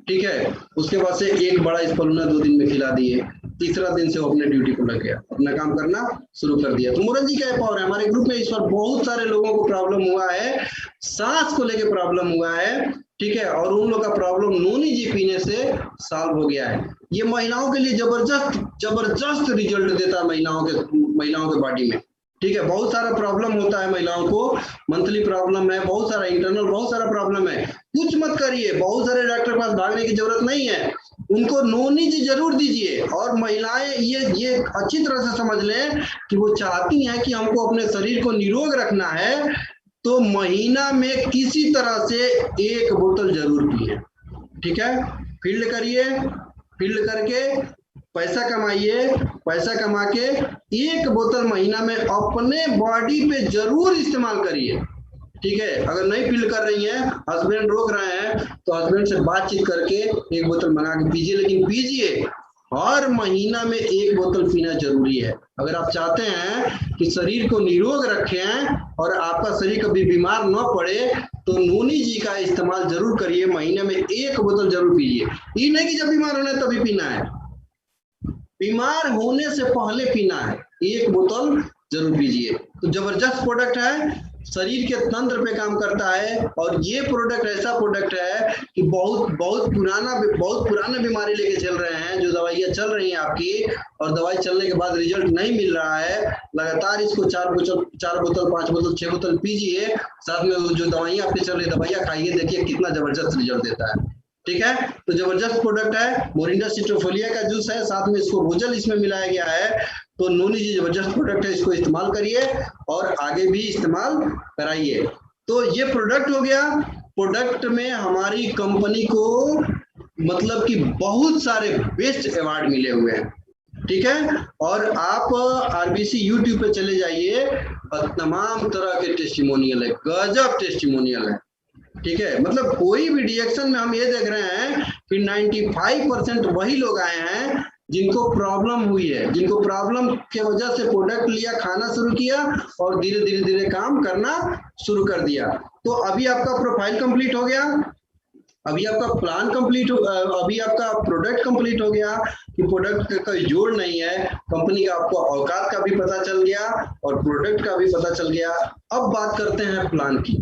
ठीक है। उसके बाद से एक बड़ा स्पलूना 2 दिन में खिला दिए। तीसरा दिन से वो अपने ड्यूटी को लग गया, अपना काम करना शुरू कर दिया। तो मुरंजी का पावर है। हमारे ग्रुप में इस बार बहुत सारे लोगों को प्रॉब्लम हुआ है, सांस को लेके प्रॉब्लम हुआ है, ठीक है। और उन लोग का प्रॉब्लम नोनी जी पीने से सॉल्व हो गया है। ये महिलाओं के लिए जबरदस्त रिजल्ट देता है महिलाओं के बॉडी में, ठीक है। बहुत सारा प्रॉब्लम होता है महिलाओं को, मंथली प्रॉब्लम है, बहुत सारा इंटरनल, बहुत सारा प्रॉब्लम है। कुछ मत करिए, बहुत सारे डॉक्टर के पास भागने की जरूरत नहीं है, उनको नोनी जी जरूर दीजिए। और महिलाएं ये अच्छी तरह से समझ लें कि वो चाहती हैं कि हमको अपने शरीर को निरोग रखना है, तो महीना में किसी तरह से 1 बोतल जरूर पिए, ठीक है। फील्ड करिए, फील्ड करके पैसा कमाइए, पैसा कमा के 1 बोतल महीना में अपने बॉडी पे जरूर इस्तेमाल करिए, ठीक है। अगर नहीं फील कर रही हैं, हस्बैंड रोक रहे हैं, तो हस्बैंड से बातचीत करके 1 बोतल मंगा के पीजिए, लेकिन पीजिए हर महीना में 1 बोतल पीना जरूरी है। अगर आप चाहते हैं कि शरीर को निरोग रखें और आपका शरीर कभी बीमार न पड़े, तो नोनी जी का इस्तेमाल जरूर करिए, महीने में 1 बोतल जरूर पीजिए। ये नहीं कि जब बीमार होना है तभी पीना है, बीमार होने से पहले पीना है, 1 बोतल जरूर पीजिए। तो जबरदस्त प्रोडक्ट है, शरीर के तंत्र पे काम करता है। और ये प्रोडक्ट ऐसा प्रोडक्ट है कि बहुत पुराना बीमारी लेके चल रहे हैं, जो दवाइयाँ चल रही हैं आपकी, और दवाई चलने के बाद रिजल्ट नहीं मिल रहा है, लगातार इसको 4 बोतल 5 बोतल 6 बोतल पीजिए, साथ में जो दवाइयाँ आपकी चल रही दवाइयाँ खाइए, देखिए कितना जबरदस्त रिजल्ट देता है। ठीक है। तो जबरदस्त प्रोडक्ट है, मोरिंडा सिट्रोफोलिया का जूस है, साथ में इसको भूजल इसमें मिलाया गया है। तो नोनी जी जबरदस्त प्रोडक्ट है, इसको इस्तेमाल करिए और आगे भी इस्तेमाल कराइए। तो ये प्रोडक्ट हो गया। प्रोडक्ट में हमारी कंपनी को मतलब कि बहुत सारे बेस्ट अवार्ड मिले हुए हैं, ठीक है। और आप आरबीसी यूट्यूब पे चले जाइए, तमाम तरह के टेस्टिमोनियल है, गजब टेस्टिमोनियल है, ठीक है। मतलब कोई भी रिएक्शन में हम ये देख रहे हैं कि 95% वही लोग आए हैं जिनको प्रॉब्लम हुई है, जिनको प्रॉब्लम के वजह से प्रोडक्ट लिया, खाना शुरू किया और धीरे धीरे धीरे काम करना शुरू कर दिया। तो अभी आपका प्रोफाइल कंप्लीट हो गया, अभी आपका प्लान कंप्लीट हो, अभी आपका प्रोडक्ट कंप्लीट हो गया कि प्रोडक्ट का जोड़ नहीं है, कंपनी का आपको औकात का भी पता चल गया और प्रोडक्ट का भी पता चल गया। अब बात करते हैं प्लान की।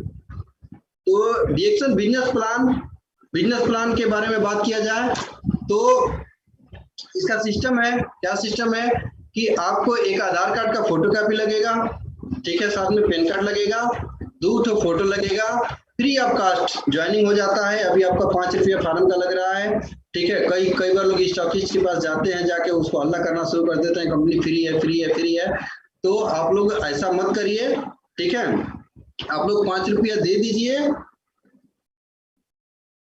तो रिएक्शन बिजनेस प्लान के बारे में बात किया जाए तो इसका सिस्टम है, क्या सिस्टम है कि आपको एक आधार कार्ड का फोटो कॉपी लगेगा, ठीक है, साथ में पैन कार्ड लगेगा, 2 फोटो लगेगा, फ्री ऑफ कास्ट ज्वाइनिंग हो जाता है। अभी आपका 5 रुपया फार्म का लग रहा है, ठीक है। कई बार लोग स्टॉकिस्ट के पास जाते हैं, जाके उसको हल्ला करना शुरू कर देते हैं, कंपनी फ्री है फ्री है फ्री है। तो आप लोग ऐसा मत करिए, ठीक है। आप लोग 5 रुपया दे दीजिए।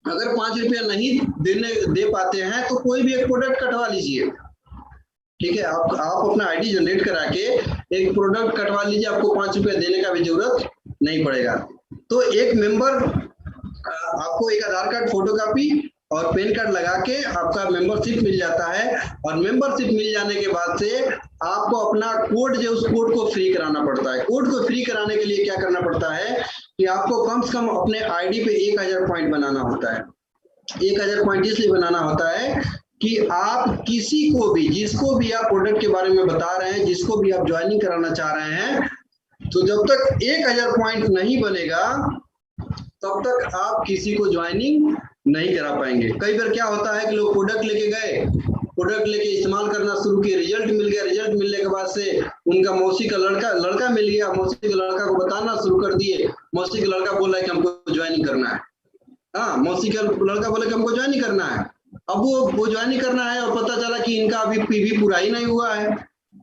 अगर 5 रुपया नहीं दे पाते हैं तो कोई भी एक प्रोडक्ट कटवा लीजिए, ठीक है। आप अपना आईडी जनरेट करा के एक प्रोडक्ट कटवा लीजिए, आपको 5 रुपया देने का भी जरूरत नहीं पड़ेगा। तो एक मेंबर आपको एक आधार कार्ड फोटोकॉपी और पैन कार्ड लगा के आपका मेंबरशिप मिल जाता है। और मेंबरशिप मिल जाने के बाद से आपको अपना कोड जो उस कोड को फ्री कराना पड़ता है। कोड को फ्री कराने के लिए क्या करना पड़ता है कि आपको कम से कम अपने आईडी पे 1000 पॉइंट बनाना होता है। 1000 पॉइंट इसलिए बनाना होता है कि आप किसी को भी, जिसको भी आप प्रोडक्ट के बारे में बता रहे हैं, जिसको भी आप ज्वाइनिंग कराना चाह रहे हैं, तो जब तक 1000 पॉइंट नहीं बनेगा तब तक आप किसी को ज्वाइनिंग नहीं करा पाएंगे। कई बार क्या होता है कि लोग प्रोडक्ट लेके गए, प्रोडक्ट लेके इस्तेमाल करना शुरू किए, रिजल्ट मिल गया, रिजल्ट मिलने के बाद से उनका मौसी का लड़का मिल गया, मौसी के लड़का को बताना शुरू कर दिए, मौसी का लड़का बोला कि हमको ज्वाइनिंग करना है। हाँ, मौसी का लड़का बोला कि हमको ज्वाइनिंग करना है। अब वो ज्वाइनिंग करना है और पता चला कि इनका अभी पीवी पूरा ही नहीं हुआ है,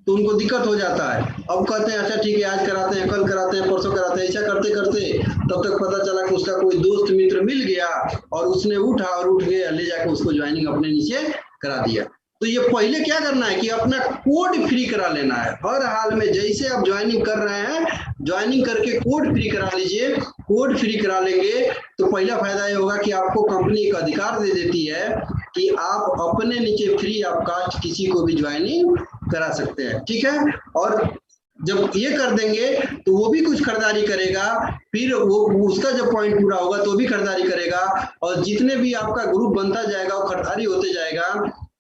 तो उनको दिक्कत हो जाता है। अब कहते हैं अच्छा ठीक है, आज कराते हैं, कल कराते हैं, परसों कराते हैं, ऐसा करते करते तब तक पता चला कि उसका कोई दोस्त मित्र मिल गया और उसने उठ गया, ले जाकर उसको ज्वाइनिंग अपने नीचे करा दिया। तो ये पहले क्या करना है कि अपना कोड फ्री करा लेना है। हर हाल में जैसे आप ज्वाइनिंग कर रहे हैं, ज्वाइनिंग करके कोड फ्री करा लीजिए। कोड फ्री करा लेंगे तो पहला फायदा ये होगा कि आपको कंपनी एक अधिकार दे देती है कि आप अपने नीचे फ्री ऑफ कास्ट किसी को भी ज्वाइनिंग करा सकते हैं, ठीक है। और जब ये कर देंगे तो वो भी कुछ खरीदारी करेगा, फिर वो उसका जब पॉइंट पूरा होगा तो भी खरीदारी करेगा, और जितने भी आपका ग्रुप बनता जाएगा वो खरीदारी होते जाएगा।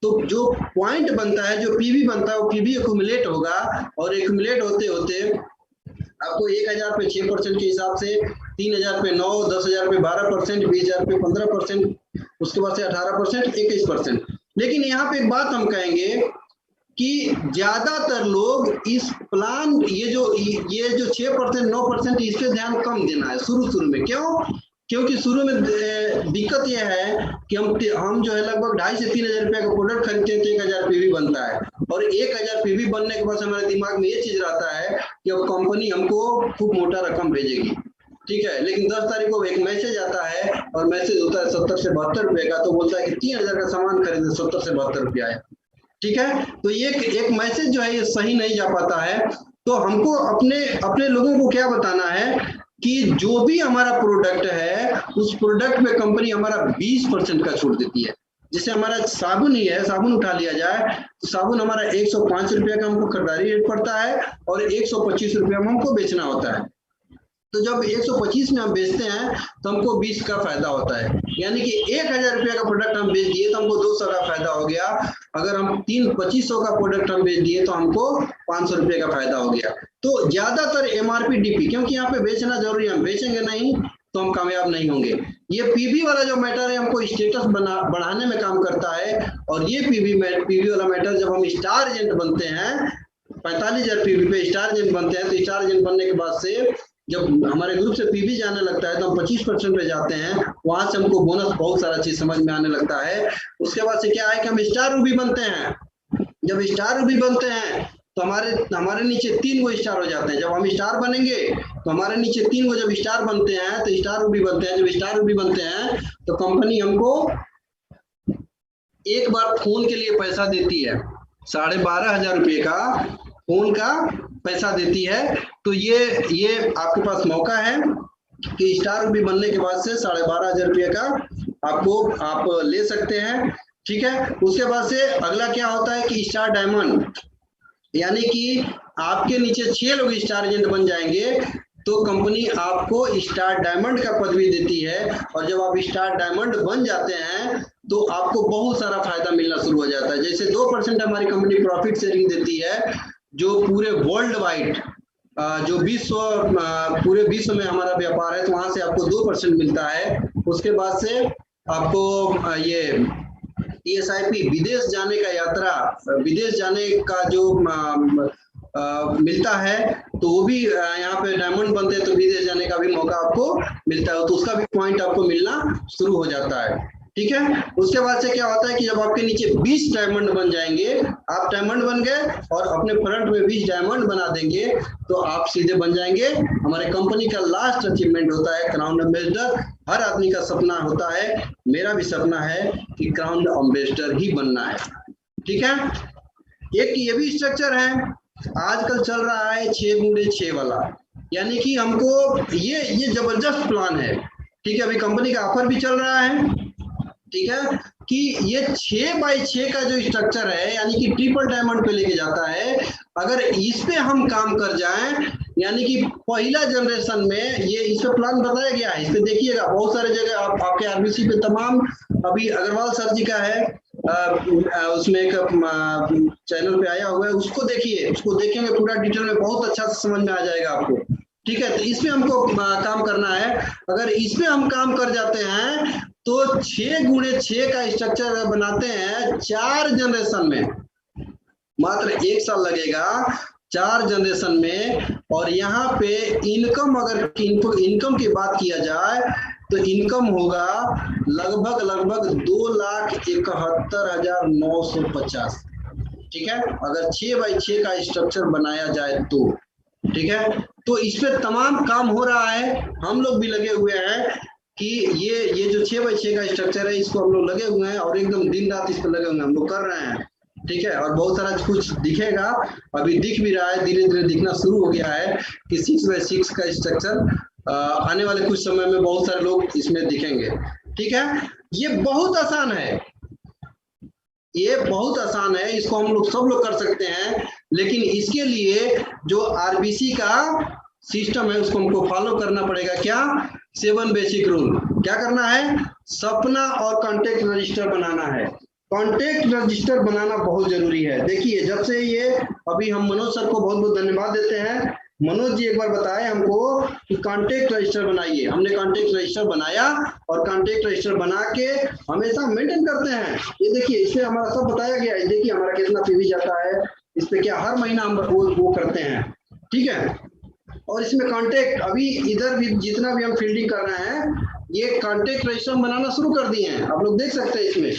तो जो पॉइंट बनता है, जो पीवी बनता है, वो पीवी एक्यूमुलेट होगा, और एक्यूमुलेट होते होते आपको 1000 पे 6% के हिसाब से, 3000 पे 9, 10,000 पे 12%, 20,000 पे 15%, उसके बाद से 18%, 21%। लेकिन यहाँ पे एक बात हम कहेंगे कि ज्यादातर लोग इस प्लान, ये जो 6%, 9%, इस पे ध्यान कम देना है शुरू में। क्यों? क्योंकि शुरू में दिक्कत यह है कि हम जो है लगभग 2,500 से 3,000 रुपए का प्रोडक्ट खरीदते हैं तो 1000 पीवी बनता है, और 1000 पीवी बनने के बाद हमारे दिमाग में ये चीज रहता है कि अब कंपनी हमको खूब मोटा रकम भेजेगी, ठीक है। लेकिन 10 तारीख को एक मैसेज आता है, और मैसेज होता है 70 से 72 रुपए का, तो बोलता है कि 3000 का सामान खरीदे, 70 से 72 रुपया है, ठीक है। तो ये एक मैसेज जो है ये सही नहीं जा पाता है। तो हमको अपने लोगों को क्या बताना है कि जो भी हमारा प्रोडक्ट है उस प्रोडक्ट पे कंपनी हमारा 20% का छूट देती है। जैसे हमारा साबुन ही है, साबुन उठा लिया जाए तो साबुन हमारा 105 रुपया का हमको खरीदारी रेट पड़ता है, और 125 रुपया में हमको बेचना होता है। तो जब 125 में हम बेचते हैं तो हमको 20 का फायदा होता है, यानी कि 1000 रुपया का प्रोडक्ट हम बेच दिए तो हमको 200 का फायदा हो गया। अगर हम 2500 का प्रोडक्ट हम बेच दिए तो हमको 500 रुपये का फायदा हो गया। तो ज्यादातर एमआरपी डीपी, क्योंकि यहाँ पे बेचना जरूरी है, हम बेचेंगे नहीं तो हम कामयाब नहीं होंगे। ये पीवी वाला जो मैटर है हमको स्टेटस बढ़ाने में काम करता है, और ये पीवी वाला मैटर जब हम स्टार एजेंट बनते हैं, 45,000 पीवी पे स्टार एजेंट बनते हैं, तो स्टार एजेंट बनने के बाद से जब हमारे ग्रुप से पीवी जाने लगता है तो हम 25% पे जाते हैं, वहां से हमको बोनस बहुत सारा चीज समझ में आने लगता है। उसके बाद से क्या है कि हम स्टार रूबी बनते हैं। जब स्टार रूबी बनते हैं तो हमारे नीचे 3 गो स्टार हो जाते हैं। जब हम स्टार बनेंगे तो हमारे नीचे 3 गो जब स्टार बनते हैं तो स्टार रूबी बनते हैं। जब स्टार रूबी बनते हैं तो कंपनी हमको एक बार फोन के लिए पैसा देती है, 12,500 रुपये का फोन का पैसा देती है। तो ये आपके पास मौका है कि स्टार रूबी बनने के बाद से 12,500 रुपये का आप ले सकते हैं। ठीक है, उसके बाद से अगला क्या होता है कि स्टार डायमंड, यानी कि आपके नीचे 6 लोग स्टार एजेंट बन जाएंगे तो कंपनी आपको स्टार डायमंड का पदवी देती है। और जब आप स्टार डायमंड बन जाते हैं तो आपको बहुत सारा फायदा मिलना शुरू हो जाता है। जैसे 2% हमारी कंपनी प्रॉफिट शेयरिंग देती है, जो पूरे वर्ल्ड वाइड जो पूरे विश्व में हमारा व्यापार है तो वहां से आपको 2% मिलता है। उसके बाद से आपको ये ESIP विदेश जाने का यात्रा, विदेश जाने का जो मिलता है तो वो भी यहाँ पे डायमंड बनते हैं तो विदेश जाने का भी मौका आपको मिलता है, तो उसका भी पॉइंट आपको मिलना शुरू हो जाता है। ठीक है, उसके बाद से क्या होता है कि जब आपके नीचे 20 डायमंड बन जाएंगे, आप डायमंड बन गए और अपने फ्रंट में 20 डायमंड बना देंगे तो आप सीधे बन जाएंगे। हमारे कंपनी का लास्ट अचीवमेंट होता है क्राउन एम्बेसडर। हर आदमी का सपना होता है, मेरा भी सपना है कि क्राउन एम्बेसडर ही बनना है। ठीक है, एक ये भी स्ट्रक्चर है, आजकल चल रहा है 6x6 वाला, यानी कि हमको ये जबरदस्त प्लान है। ठीक है, अभी कंपनी का ऑफर भी चल रहा है। ठीक है, कि ये 6x6 का जो स्ट्रक्चर है यानी कि ट्रिपल डायमंड पे लेके जाता है। अगर इस पे हम काम कर जाएं, यानी कि पहला जनरेशन में ये इस पे प्लान बताया गया है, इस पे देखिएगा बहुत सारे जगह आपके RBC पे तमाम, अभी अग्रवाल सर जी का है उसमें एक चैनल पे आया हुआ है, उसको देखिए, उसको देखेंगे पूरा डिटेल में बहुत अच्छा से समझ में आ जाएगा आपको। ठीक है, तो इसमें हमको काम करना है। अगर इसमें हम काम कर जाते हैं तो 6x6 का स्ट्रक्चर बनाते हैं 4 जनरेशन में, मात्र 1 साल लगेगा 4 जनरेशन में। और यहाँ पे इनकम, अगर इनकम की बात किया जाए तो इनकम होगा लगभग 2,71,950। ठीक है, अगर 6x6 का स्ट्रक्चर बनाया जाए तो। ठीक है, तो इस पे तमाम काम हो रहा है, हम लोग भी लगे हुए हैं कि ये जो 6x6 का स्ट्रक्चर है इसको हम लोग लगे हुए हैं और एकदम दिन रात इस पे लगे हुए हैं, हम लोग कर रहे हैं। ठीक है, और बहुत सारा कुछ दिखेगा, अभी दिख भी रहा है, धीरे धीरे दिखना शुरू हो गया है कि 6x6 का स्ट्रक्चर आने वाले कुछ समय में बहुत सारे लोग इसमें दिखेंगे। ठीक है, ये बहुत आसान है, ये बहुत आसान है, इसको हम लोग सब लोग कर सकते हैं। लेकिन इसके लिए जो RBC का सिस्टम है उसको हमको फॉलो करना पड़ेगा। क्या? 7 बेसिक रूल। क्या करना है? सपना और कॉन्टेक्ट रजिस्टर बनाना है। कॉन्टेक्ट रजिस्टर बनाना बहुत जरूरी है। देखिए, जब से ये अभी हम मनोज सर को बहुत बहुत धन्यवाद देते हैं, मनोज जी एक बार बताए हमको कि कॉन्टेक्ट रजिस्टर बनाइए, हमने कॉन्टेक्ट रजिस्टर बनाया और कॉन्टेक्ट रजिस्टर बना के हमेशा मेंटेन करते हैं। ये देखिए, इसमें हमारा सब बताया गया है, देखिए हमारा कितना पीवी जाता है, इस पे क्या हर महीना हम वो करते हैं। ठीक है, और इसमें कॉन्टेक्ट अभी इधर भी जितना भी हम फील्डिंग कर रहे हैं ये कॉन्टेक्ट रजिस्टर बनाना शुरू कर दिए हैं, आप लोग देख सकते हैं इसमें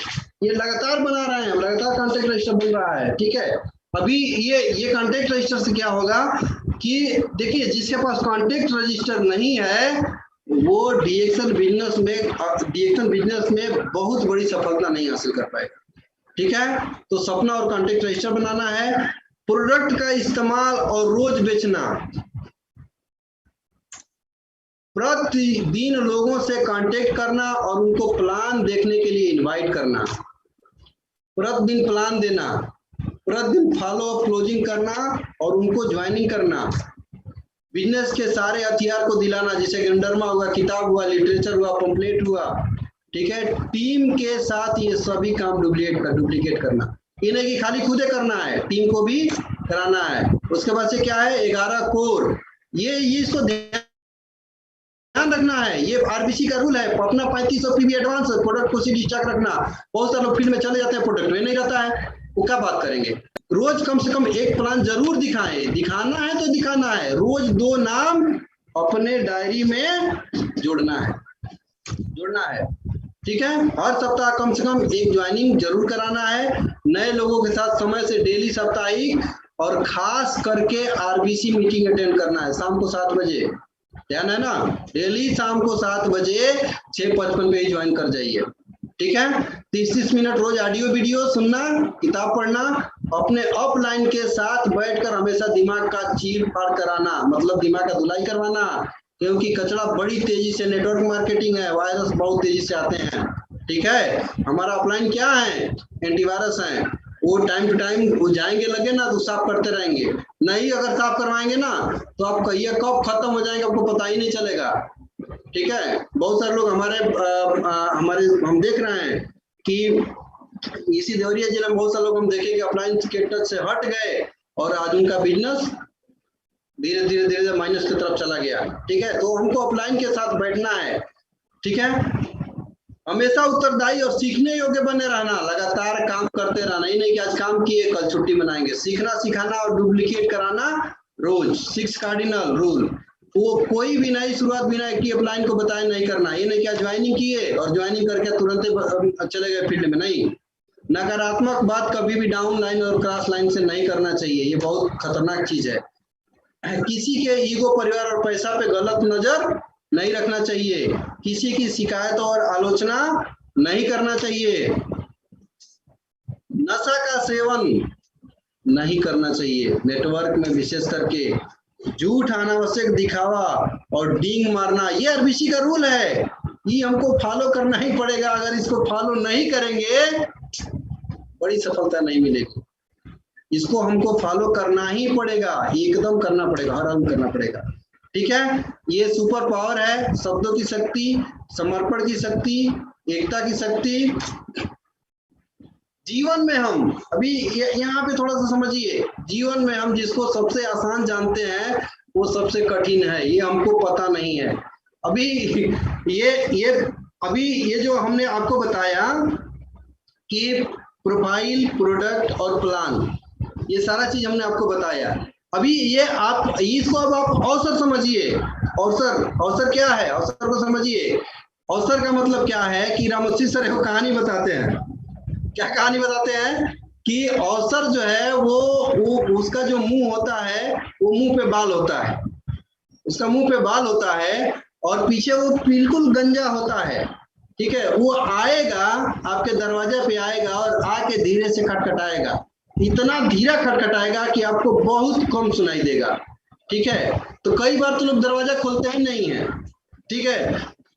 ये लगातार बना रहे हैं, लगातार कॉन्टेक्ट रजिस्टर बन रहा है। ठीक है, अभी ये कॉन्टेक्ट रजिस्टर से क्या होगा कि देखिए, जिसके पास कॉन्टेक्ट रजिस्टर नहीं है वो डीएक्शन बिजनेस में बहुत बड़ी सफलता नहीं हासिल कर पाएगा। ठीक है, तो सपना और कॉन्टेक्ट रजिस्टर बनाना है, प्रोडक्ट का इस्तेमाल और रोज बेचना, प्रतिदिन लोगों से कांटेक्ट करना और उनको प्लान देखने के लिए इनवाइट करना, प्रतिदिन प्लान देना, प्रतिदिन फॉलो अप क्लोजिंग करना और उनको ज्वाइनिंग करना, बिजनेस के सारे हथियार को दिलाना, जैसे गंडरमा हुआ, किताब हुआ, लिटरेचर हुआ, पंपलेट हुआ। ठीक है, टीम के साथ ये सभी काम डुप्लीकेट करना, ये नहीं कि खाली खुदे करना है, टीम को भी कराना है। उसके बाद से क्या है? 11 कोर, ये इसको ध्यान रखना है, ये RBC का रूल है। अपना 3500 पीवी एडवांस, प्रोडक्ट को सीधी स्टॉक रखना। बहुत सारे लोग फील्ड में चले जाते हैं, प्रोडक्ट में नहीं रहता है, वो क्या बात करेंगे। रोज कम से कम एक प्लान जरूर दिखाएं, दिखाना है तो दिखाना है, रोज 2 नाम अपने डायरी में जोड़ना है, जोड़ना है। ठीक है, हर सप्ताह कम से कम एक ज्वाइनिंग जरूर कराना है, नए लोगों के साथ समय से डेली साप्ताहिक, और खास करके आरबीसी मीटिंग अटेंड करना है शाम को 7 बजे, ध्यान है ना, डेली शाम को 7 बजे 6:55 पे ही ज्वाइन कर जाइए। ठीक है, 30-30 मिनट रोज ऑडियो वीडियो सुनना, किताब पढ़ना, अपने अपलाइन के साथ बैठकर हमेशा दिमाग का चीर फाड़ कराना, मतलब दिमाग का धुलाई करवाना, क्योंकि कचरा बड़ी तेजी से, नेटवर्क मार्केटिंग है, वायरस बहुत तेजी से आते हैं। ठीक है, हमारा अपलाइन क्या है, एंटीवायरस है, वो टाइम टू टाइम वो जाएंगे लगे ना तो साफ करते रहेंगे, नहीं अगर साफ करवाएंगे ना तो आप कहिए कब खत्म हो जाएगा आपको पता ही नहीं चलेगा। ठीक है, बहुत सारे लोग हमारे हम देख रहे हैं कि इसी देवरिया जिले में बहुत सारे लोग हम देखें कि अपलाइन के टच से हट गए और आज उनका बिजनेस धीरे धीरे माइनस की तरफ चला गया। ठीक है, तो हमको अपलाइन के साथ बैठना है। ठीक है, हमेशा उत्तरदायी और सीखने योग्य बने रहना, लगातार काम करते रहना, ये नहीं कि आज काम किए कल छुट्टी मनाएंगे, सीखना सिखाना और डुप्लीकेट कराना रोज, 6 कार्डिनल रूल। वो कोई भी नई शुरुआत बिना एक्टिव अपलाइन को बताए नहीं करना, ये नहीं कि आज ज्वाइनिंग किए और ज्वाइनिंग करके तुरंत चले गए फील्ड में, नहीं। नकारात्मक बात कभी भी डाउन लाइन और क्रॉस लाइन से नहीं करना चाहिए, ये बहुत खतरनाक चीज है। किसी के ईगो, परिवार और पैसा पे गलत नजर नहीं रखना चाहिए, किसी की शिकायत और आलोचना नहीं करना चाहिए, नशा का सेवन नहीं करना चाहिए, नेटवर्क में विशेष करके झूठ, अनावश्यक दिखावा और डींग मारना, ये आरबीसी का रूल है, ये हमको फॉलो करना ही पड़ेगा। अगर इसको फॉलो नहीं करेंगे बड़ी सफलता नहीं मिलेगी, इसको हमको फॉलो करना ही पड़ेगा, एकदम करना पड़ेगा, हर आदमी करना पड़ेगा। ठीक है, ये सुपर पावर है, शब्दों की शक्ति, समर्पण की शक्ति, एकता की शक्ति। जीवन में हम अभी यहाँ पे थोड़ा सा समझिए, जीवन में हम जिसको सबसे आसान जानते हैं वो सबसे कठिन है, ये हमको पता नहीं है। अभी ये जो हमने आपको बताया कि प्रोफाइल, प्रोडक्ट और प्लान, ये सारा चीज हमने आपको बताया। अभी ये आप इसको अब आप अवसर समझिए। अवसर क्या है, अवसर को समझिए। अवसर का मतलब क्या है कि रामोशी सर एक कहानी बताते हैं। क्या कहानी बताते हैं कि अवसर जो है वो उसका जो मुंह होता है वो मुंह पे बाल होता है, उसका मुंह पे बाल होता है और पीछे वो बिल्कुल गंजा होता है। ठीक है, वो आएगा आपके दरवाजे पे आएगा और आके धीरे से खटखटाएगा, इतना धीरा खटखटाएगा कि आपको बहुत कम सुनाई देगा। ठीक है, तो कई बार तो लोग दरवाजा खोलते ही नहीं है। ठीक है,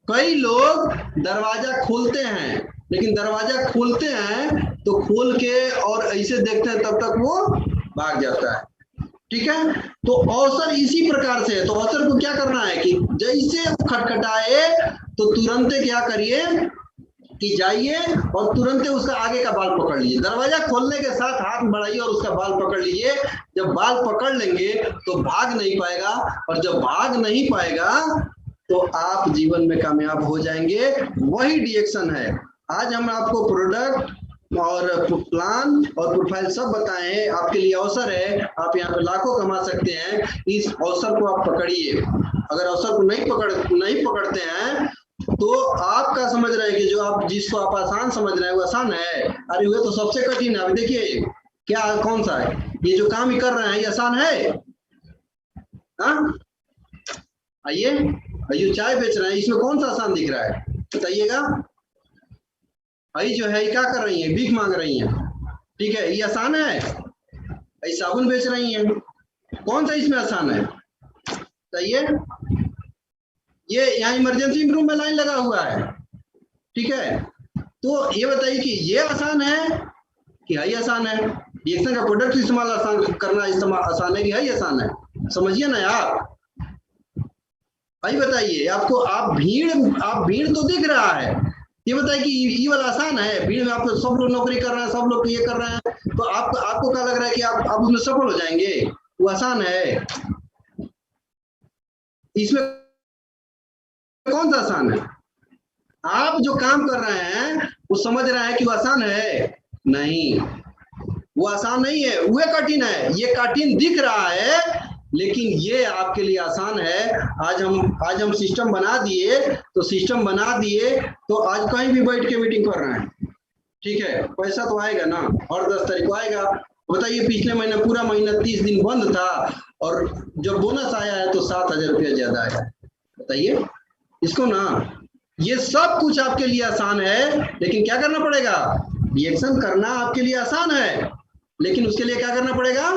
कई लोग दरवाजा खोलते हैं, लेकिन दरवाजा खोलते हैं तो खोल के और ऐसे देखते हैं तब तक वो भाग जाता है। ठीक है, तो अवसर इसी प्रकार से है। तो अवसर को क्या करना है कि जैसे खटखटाए तो तुरंत क्या करिए कि जाइए और तुरंत उसका आगे का बाल पकड़ लीजिए, दरवाजा खोलने के साथ हाथ बढ़ाइए और उसका बाल पकड़ लीजिए। जब बाल पकड़ लेंगे तो भाग नहीं पाएगा, और जब भाग नहीं पाएगा तो आप जीवन में कामयाब हो जाएंगे। वही डिरेक्शन है। आज हम आपको प्रोडक्ट और प्लान और प्रोफाइल सब बताए हैं, आपके लिए अवसर है, आप यहाँ पे लाखों कमा सकते हैं। इस अवसर को आप पकड़िए। अगर अवसर को नहीं पकड़ते हैं तो आपका समझ रहे हैं कि जो आप जिसको आप आसान समझ रहे हैं वो आसान है, अरे वो तो सबसे कठिन है। अभी देखिए क्या कौन सा है, ये जो काम ही कर रहे हैं ये आसान है? हाँ, आइए, ये चाय बेच रहे हैं, इसमें कौन सा आसान दिख रहा है बताइएगा? भाई जो है क्या कर रही है, भीख मांग रही है। ठीक है, ये आसान है? भाई साबुन बेच रही है, कौन सा इसमें आसान है बताइए? ये यहाँ इमरजेंसी रूम में लाइन लगा हुआ है। ठीक है, तो ये बताइए कि ये आसान है कि हाई आसान है? रिएक्शन का प्रोडक्ट इस्तेमाल आसान है कि हाई आसान है? समझिए ना आप भाई, बताइए आपको। आप भीड़ तो दिख रहा है, ये बताइए कि ये वाला आसान है? भीड़ में आप सब लोग नौकरी कर रहे हैं, सब लोग ये कर रहे हैं, तो आपको क्या लग रहा है कि आप उसमें सफल हो जाएंगे? वो आसान है? इसमें कौन सा आसान है? आप जो काम कर रहे हैं वो समझ रहे हैं कि वो आसान है? नहीं, वो आसान नहीं है, वो कठिन है। ये कठिन दिख रहा है लेकिन ये आपके लिए आसान है। आज हम सिस्टम बना दिए, तो सिस्टम बना दिए तो आज कहीं भी बैठ के मीटिंग कर रहे हैं, ठीक है, पैसा तो आएगा ना, और 10 तारीख को आएगा। बताइए पिछले महीने पूरा महीना 30 दिन बंद था और जब बोनस आया है तो 7,000 रुपया ज्यादा आया। बताइए इसको ना, ये सब कुछ आपके लिए आसान है, लेकिन क्या करना पड़ेगा? रिएक्शन करना आपके लिए आसान है, लेकिन उसके लिए क्या करना पड़ेगा?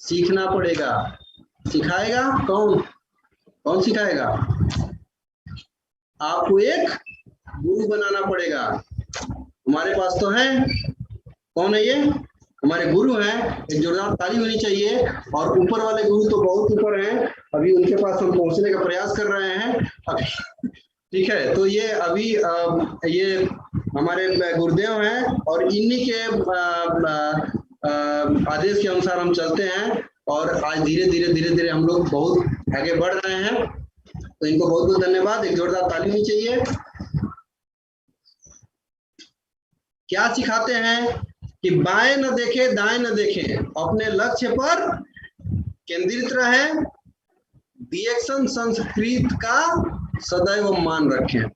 सीखना पड़ेगा। सिखाएगा कौन? कौन सिखाएगा? आपको एक गुरु बनाना पड़ेगा। हमारे पास तो है, कौन है ये? हमारे गुरु हैं। एक जोरदार ताली होनी चाहिए। और ऊपर वाले गुरु तो बहुत ऊपर हैं, अभी उनके पास हम पहुंचने का प्रयास कर रहे हैं। ठीक है, तो ये अभी ये हमारे गुरुदेव हैं और इन्हीं के आदेश के अनुसार हम चलते हैं और आज धीरे धीरे हम लोग बहुत आगे बढ़ रहे हैं। तो इनको बहुत बहुत धन्यवाद। एक जोरदार ताली होनी चाहिए। क्या सिखाते हैं कि बाएं न देखे दाएं न देखें, अपने लक्ष्य पर केंद्रित रहें, रिएक्शन संस्कृत का सदैव मान रखें।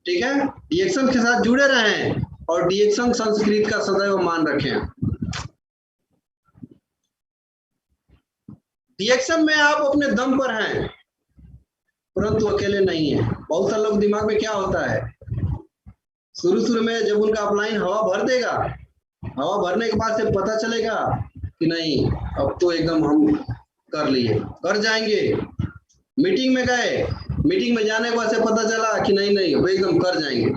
ठीक है, रिएक्शन के साथ जुड़े रहें और रिएक्शन संस्कृत का सदैव मान रखें। रिएक्शन में आप अपने दम पर हैं, परंतु अकेले नहीं है। बहुत सारे लोग दिमाग में क्या होता है, शुरू में जब उनका अपलाइन हवा भर देगा, हवा भरने के बाद से पता चलेगा कि नहीं अब तो एकदम हम कर लिए, कर जाएंगे। मीटिंग में गए, मीटिंग में जाने के बाद से पता चला कि नहीं वो एकदम कर जाएंगे।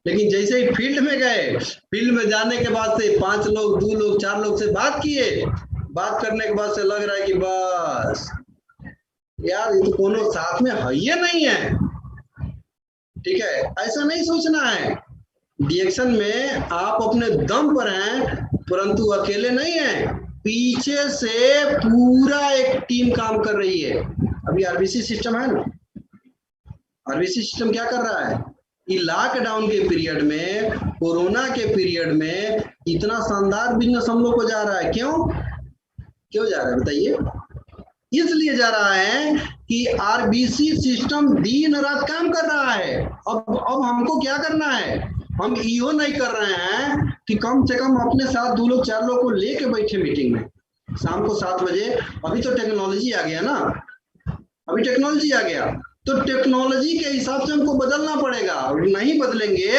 लेकिन जैसे ही फील्ड में गए, फील्ड में जाने के बाद से 5 लोग 2 लोग 4 लोग से बात किए, बात करने के बाद से लग रहा है कि बस यार ये तो कोनो साथ में है ही नहीं है। ठीक है, ऐसा नहीं सोचना है। रिएक्शन में आप अपने दम पर हैं, परंतु अकेले नहीं हैं, पीछे से पूरा एक टीम काम कर रही है। अभी आरबीसी सिस्टम है ना, आरबीसी सिस्टम क्या कर रहा है? ये लॉकडाउन के पीरियड में, कोरोना के पीरियड में इतना शानदार बिजनेस हम लोग को जा रहा है। क्यों जा रहा है बताइए? इसलिए जा रहा है कि आरबीसी सिस्टम दिन रात काम कर रहा है। अब हमको क्या करना है? हम इहो नहीं कर रहे हैं कि कम से कम अपने साथ 2 लोग 4 लोग को लेके बैठे मीटिंग में शाम को 7 बजे। अभी तो टेक्नोलॉजी आ गया ना, अभी टेक्नोलॉजी आ गया, तो टेक्नोलॉजी के हिसाब से हमको बदलना पड़ेगा। और नहीं बदलेंगे,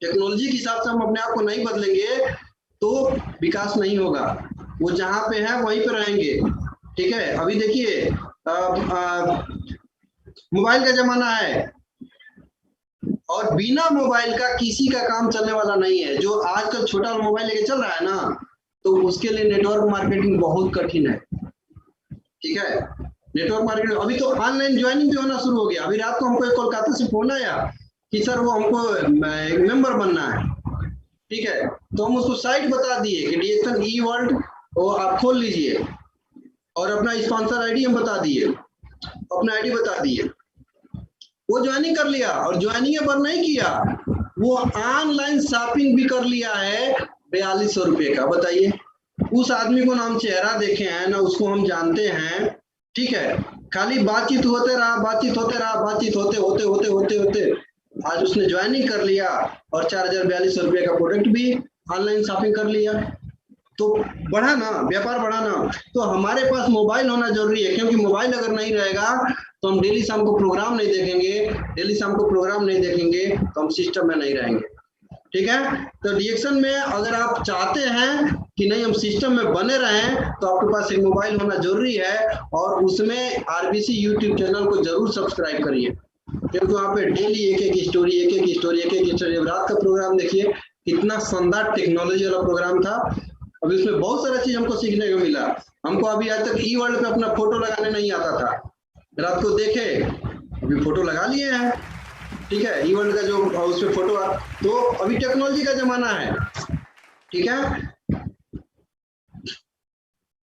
टेक्नोलॉजी के हिसाब से हम अपने आप को नहीं बदलेंगे तो विकास नहीं होगा। वो जहां पे है वहीं पे रहेंगे। ठीक है, अभी देखिए मोबाइल का जमाना है और बिना मोबाइल का किसी का काम चलने वाला नहीं है। जो आजकल छोटा मोबाइल लेके चल रहा है ना, तो उसके लिए नेटवर्क मार्केटिंग बहुत कठिन है। ठीक है, नेटवर्क मार्केटिंग अभी तो ऑनलाइन ज्वाइनिंग भी होना शुरू हो गया। अभी रात को हमको एक कोलकाता से फोन आया कि सर वो हमको मेंबर बनना है। ठीक है, तो हम उसको साइट बता दिए कि रिएक्शन ई वर्ल्ड वो आप खोल लीजिए और अपना स्पॉन्सर आईडी हम बता दिए, अपना आईडी बता दिए। वो ज्वाइनिंग कर लिया और ज्वाइनिंग पर नहीं किया, वो ऑनलाइन शॉपिंग भी कर लिया है 4200 रुपये का। बताइए, उस आदमी को ना हम चेहरा देखे हैं ना उसको हम जानते हैं। ठीक है, खाली बातचीत होते रहा, बातचीत होते होते आज उसने ज्वाइनिंग कर लिया और 4042 रुपये का प्रोडक्ट भी ऑनलाइन शॉपिंग कर लिया। तो बढ़ा ना, व्यापार बढ़ा ना। तो हमारे पास मोबाइल होना जरूरी है, क्योंकि मोबाइल अगर नहीं रहेगा तो हम डेली शाम को प्रोग्राम नहीं देखेंगे, डेली शाम को प्रोग्राम नहीं देखेंगे तो हम सिस्टम में नहीं रहेंगे। ठीक है, तो रिएक्शन में अगर आप चाहते हैं कि नहीं हम सिस्टम में बने रहें तो आपके पास एक मोबाइल होना जरूरी है और उसमें आरबीसी यूट्यूब चैनल को जरूर सब्सक्राइब करिए, क्योंकि वहाँ पे डेली एक स्टोरी। रात का प्रोग्राम देखिए, कितना शानदार टेक्नोलॉजी वाला प्रोग्राम था। अभी उसमें बहुत सारा चीज हमको सीखने को मिला। हमको अभी आज तक ई वर्ल्ड पे अपना फोटो लगाने नहीं आता था, रात को देखे अभी फोटो लगा लिए हैं। ठीक है, ई वर्ल्ड का जो उस पे फोटो तो अभी टेक्नोलॉजी का जमाना है। ठीक है,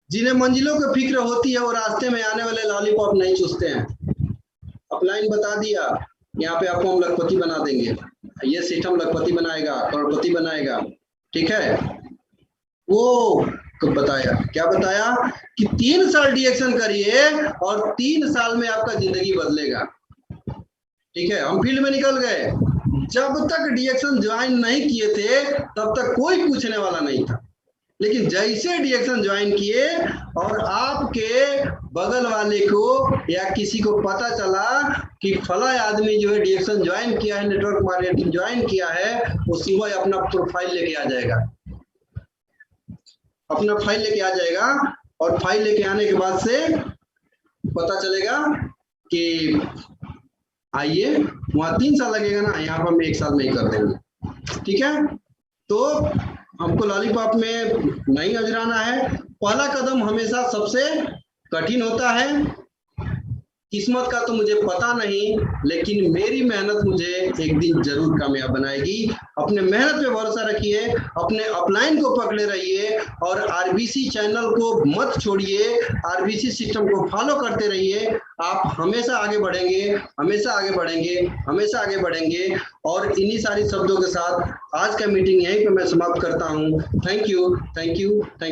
जिन्हें मंजिलों की फिक्र होती है वो रास्ते में आने वाले लॉलीपॉप नहीं चूसते हैं। अपलाइन बता दिया, यहाँ पे आपको हम लखपति बना देंगे, ये सिस्टम लखपति बनाएगा, करोड़पति बनाएगा। ठीक है, वो आपको बताया, क्या बताया कि 3 साल डीएक्शन करिए और 3 साल में आपका जिंदगी बदलेगा। ठीक है, हम फील्ड में निकल गए, जब तक डीएक्शन ज्वाइन नहीं किए थे तब तक कोई पूछने वाला नहीं था, लेकिन जैसे डीएक्शन ज्वाइन किए और आपके बगल वाले को या किसी को पता चला कि फला आदमी जो है डीएक्शन ज्वाइन किया है, नेटवर्क मार्केटिंग ज्वाइन किया है, वो सुबह अपना प्रोफाइल लेके आ जाएगा, अपना फाइल लेके आ जाएगा और फाइल लेके आने के बाद से पता चलेगा कि आइए, वहां 3 साल लगेगा ना, यहाँ पर हम 1 साल में ही कर देंगे। ठीक है, तो हमको लॉलीपॉप में नहीं अजराना है। पहला कदम हमेशा सबसे कठिन होता है। किस्मत का तो मुझे पता नहीं, लेकिन मेरी मेहनत मुझे एक दिन जरूर कामयाब बनाएगी। अपने मेहनत पे भरोसा रखिए, अपने अपलाइन को पकड़े रहिए और आरबीसी चैनल को मत छोड़िए, आरबीसी सिस्टम को फॉलो करते रहिए। आप हमेशा आगे बढ़ेंगे, हमेशा आगे बढ़ेंगे, हमेशा आगे बढ़ेंगे। और इन्हीं सारी शब्दों के साथ आज का मीटिंग यहीं पे मैं समाप्त करता हूँ। Thank you, thank you, thank